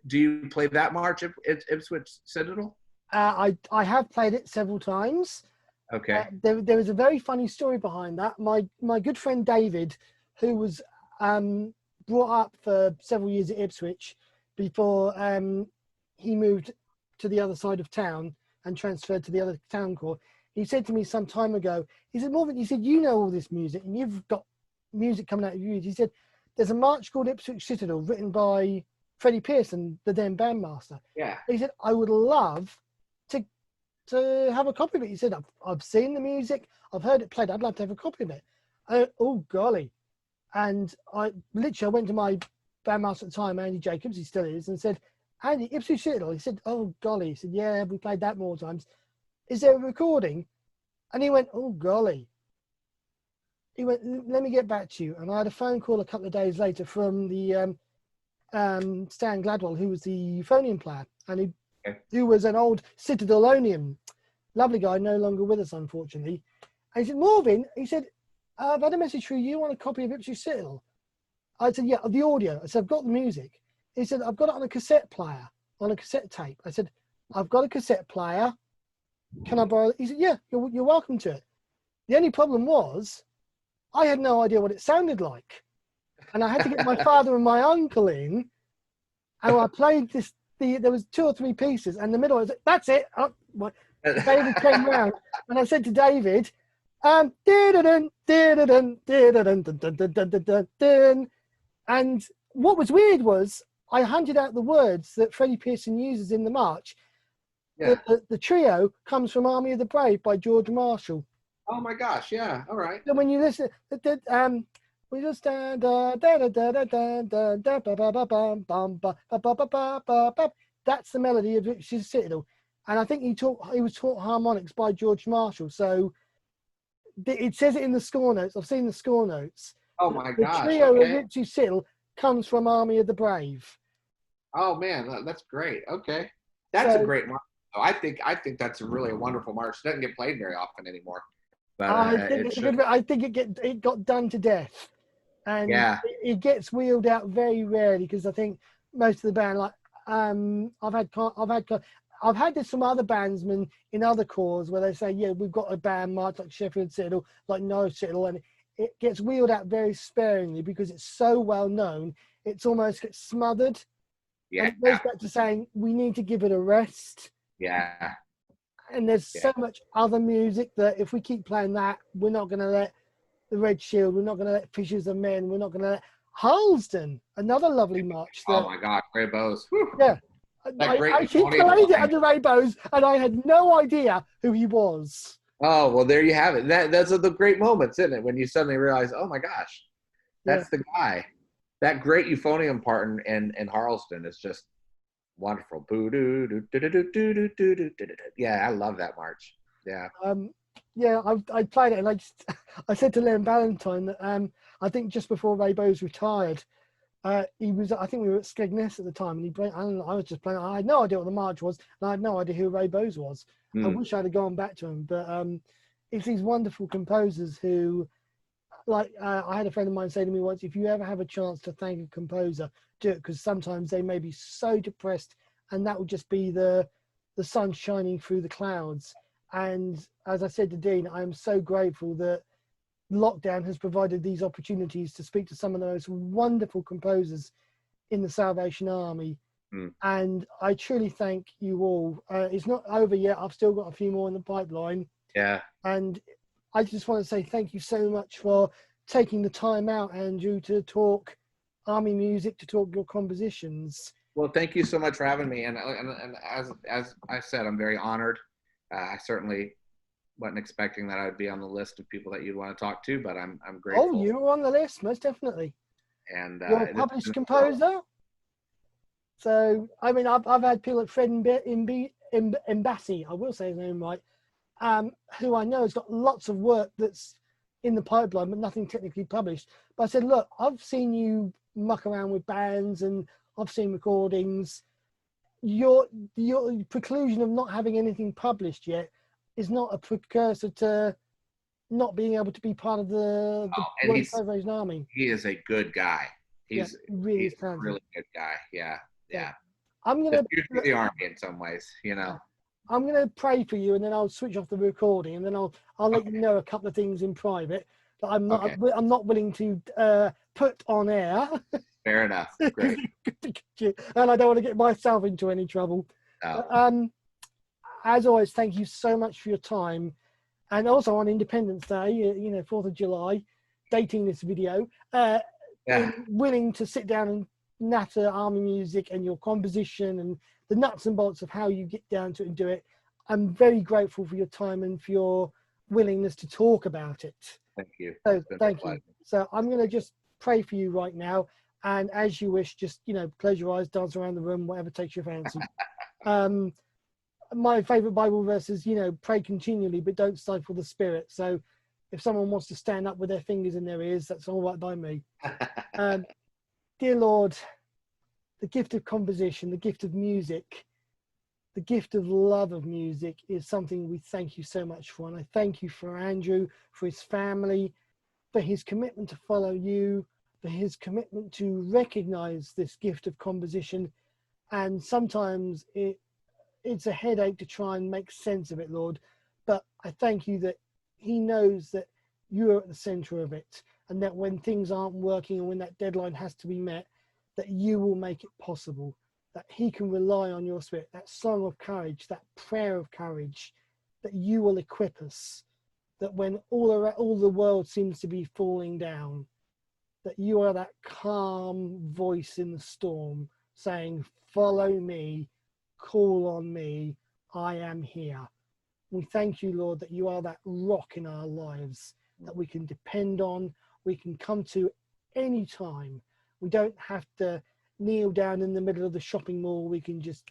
Do you play that march at Ipswich Citadel? I have played it several times. Okay. There was a very funny story behind that. My good friend David, who was brought up for several years at Ipswich before he moved to the other side of town and transferred to the other town court. He said to me some time ago, he said, Morven, he said, you know all this music and you've got music coming out of you. He said, there's a march called Ipswich Citadel written by Freddie Pearson, the then bandmaster. Yeah. He said, I would love to have a copy of it. He said, I've seen the music, I've heard it played, I'd love to have a copy of it. Oh, golly. And I went to my bandmaster at the time, Andy Jacobs, he still is, and said, Andy, Ipswich Citadel. He said, oh, golly. He said, yeah, we played that more times. Is there a recording? And he went, oh, golly. He went, let me get back to you. And I had a phone call a couple of days later from the Stan Gladwell, who was the euphonium player, and who was an old Citadelonian. Lovely guy, no longer with us, unfortunately. And he said, Morven, he said, I've had a message for you. You want a copy of Ipswich Citadel? I said, yeah, the audio. I said, I've got the music. He said, I've got it on a cassette player, on a cassette tape. I said, I've got a cassette player. Can I borrow it? He said, yeah, you're welcome to it. The only problem was I had no idea what it sounded like. And I had to get my father and my uncle in. And I played this. There was 2 or 3 pieces. And the middle, I was like, that's it. David came round, and I said to David, "Dun, dun, dun, dun, dun, dun, dun, dun, dun, dun, dun." And what was weird was I hunted out the words that Freddie Pearson uses in the march. Yeah. The trio comes from Army of the Brave by George Marshall. Oh my gosh. Yeah. All right. So when you listen, we just stand that's the melody of Rich's Citadel, and I think he was taught harmonics by George Marshall. So it says it in the score notes. I've seen the score notes. Oh my The gosh. trio of Okay. Rich's Citadel comes from Army of the Brave. Oh man, that's great. Okay. That's a great march. Oh, I think that's really a wonderful march. It doesn't get played very often anymore. But I think it's a good. I think it got done to death, and yeah. it gets wheeled out very rarely because I think most of the band, like I've had this from other bandsmen in other corps where they say, yeah, we've got a band march like Sheffield Citadel, like Norwich Citadel, and it gets wheeled out very sparingly because it's so well known. It's almost gets smothered. Yeah. And it goes back to saying we need to give it a rest. Yeah. And there's so much other music that if we keep playing that, we're not going to let the Red Shield, we're not going to let Fishers of Men, we're not going to let Harlesden, another lovely march. Oh my God, Ray Bowes. Yeah. I he played it under Ray Bowes, and I had no idea who he was. Oh, well, there you have it. That's the great moments, isn't it? When you suddenly realize, oh my gosh, that's the guy. That great euphonium part in Harlesden is just wonderful. Yeah, I love that march. Yeah. I played it, and I said to Len Ballantyne that I think just before Ray Bowes retired, I think we were at Skegness at the time, and I was just playing. I had no idea what the march was, and I had no idea who Ray Bowes was. I wish I'd have gone back to him, but it's these wonderful composers who, like I had a friend of mine say to me once, if you ever have a chance to thank a composer, do it, because sometimes they may be so depressed, and that will just be the sun shining through the clouds. And as I said to Dean, I am so grateful that lockdown has provided these opportunities to speak to some of the most wonderful composers in the Salvation Army. And I truly thank you all. It's not over yet. I've still got a few more in the pipeline. Yeah. And I just want to say thank you so much for taking the time out, Andrew, to talk Army music, to talk your compositions. Well, thank you so much for having me. And as I said, I'm very honored. I certainly wasn't expecting that I'd be on the list of people that you'd want to talk to, but I'm grateful. Oh, you were on the list, most definitely. And you're a published composer. So, I mean, I've had people like Fred Embassy, I will say his name right, who I know has got lots of work that's in the pipeline, but nothing technically published. But I said, look, I've seen you muck around with bands and I've seen recordings. Your preclusion of not having anything published yet is not a precursor to not being able to be part of the Salvation Army. He is a good guy. He's really a really good guy. Yeah. I'm gonna do the army in some ways, you know. I'm gonna pray for you, and then I'll switch off the recording, and then I'll let you know a couple of things in private that I'm not willing to put on air. Fair enough. Great. And I don't want to get myself into any trouble. No. As always, thank you so much for your time, and also on Independence Day, 4th of July, dating this video, willing to sit down and natter army music and your composition and the nuts and bolts of how you get down to it and do it. I'm very grateful for your time and for your willingness to talk about it. Thank you. So thank you. So I'm going to just pray for you right now, and as you wish, just close your eyes, dance around the room, whatever takes your fancy. My favorite Bible verse is, pray continually, but don't stifle the spirit. So if someone wants to stand up with their fingers in their ears, that's all right by me. Dear Lord, the gift of composition, the gift of music, the gift of love of music is something we thank you so much for. And I thank you for Andrew, for his family, for his commitment to follow you, for his commitment to recognize this gift of composition. And sometimes it's a headache to try and make sense of it, Lord. But I thank you that he knows that you are at the center of it, and that when things aren't working and when that deadline has to be met, that you will make it possible, that he can rely on your spirit, that song of courage, that prayer of courage, that you will equip us, that when all the world seems to be falling down, that you are that calm voice in the storm saying, follow me, call on me, I am here. We thank you, Lord, that you are that rock in our lives that we can depend on, we can come to any time. We don't have to kneel down in the middle of the shopping mall. We can just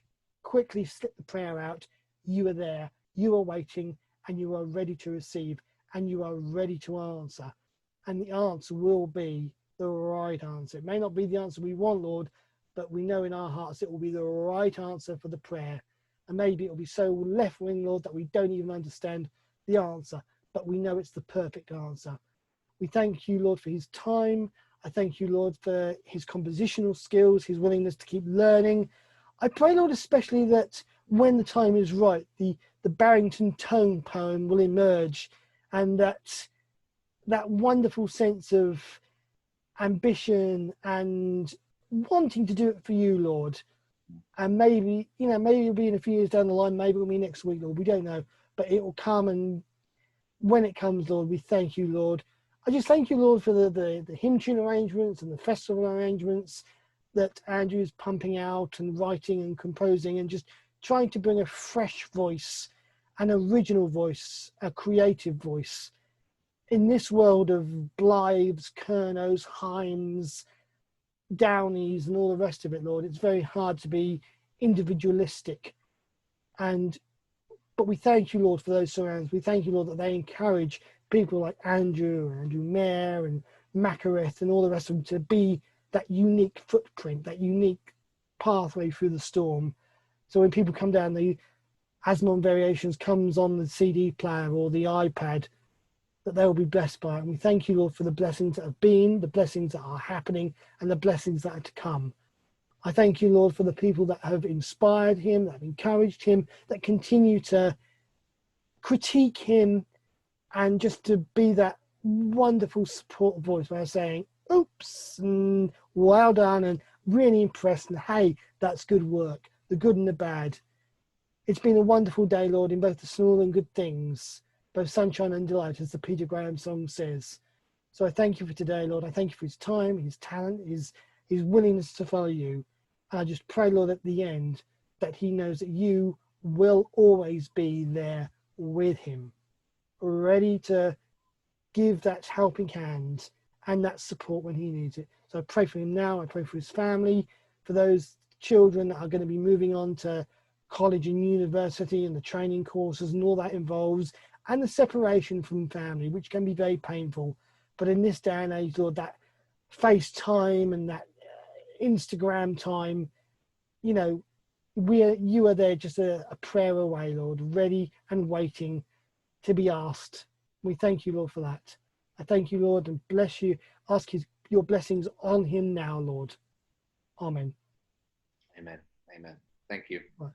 quickly slip the prayer out. You are there, you are waiting, and you are ready to receive, and you are ready to answer. And the answer will be the right answer. It may not be the answer we want, Lord, but we know in our hearts it will be the right answer for the prayer. And maybe it will be so left-wing, Lord, that we don't even understand the answer, but we know it's the perfect answer. We thank you, Lord, for his time. I thank you, Lord, for his compositional skills, his willingness to keep learning. I pray, Lord, especially that when the time is right, the Barrington tone poem will emerge, and that wonderful sense of ambition and wanting to do it for you, Lord. And maybe, maybe it'll be in a few years down the line, maybe it'll be next week, Lord, we don't know, but it will come. And when it comes, Lord, we thank you, Lord. I just thank you, Lord, for the hymn tune arrangements and the festival arrangements that Andrew is pumping out and writing and composing, and just trying to bring a fresh voice, an original voice, a creative voice in this world of Blythes, Kernos, Himes, Downies, and all the rest of it, Lord. It's very hard to be individualistic, but we thank you, Lord, for those surrounds. We thank you, Lord, that they encourage people like Andrew Mayer and Macareth and all the rest of them to be that unique footprint, that unique pathway through the storm. So when people come down, the Asmon Variations comes on the CD player or the iPad, that they will be blessed by it. And we thank you, Lord, for the blessings that have been, the blessings that are happening, and the blessings that are to come. I thank you, Lord, for the people that have inspired him, that have encouraged him, that continue to critique him, and just to be that wonderful support voice by saying, oops, and well done, and really impressed, and hey, that's good work, the good and the bad. It's been a wonderful day, Lord, in both the small and good things, both sunshine and delight, as the Peter Graham song says. So I thank you for today, Lord. I thank you for his time, his talent, his willingness to follow you. And I just pray, Lord, at the end, that he knows that you will always be there with him, ready to give that helping hand and that support when he needs it. So I pray for him now. I pray for his family, for those children that are going to be moving on to college and university and the training courses and all that involves, and the separation from family, which can be very painful. But in this day and age, Lord, that FaceTime and that Instagram time, you are there just a prayer away, Lord, ready and waiting to be asked. We thank you, Lord, for that. I thank you, Lord, and bless you. Ask your blessings on him now, Lord. Amen. Amen. Amen. Thank you. Right.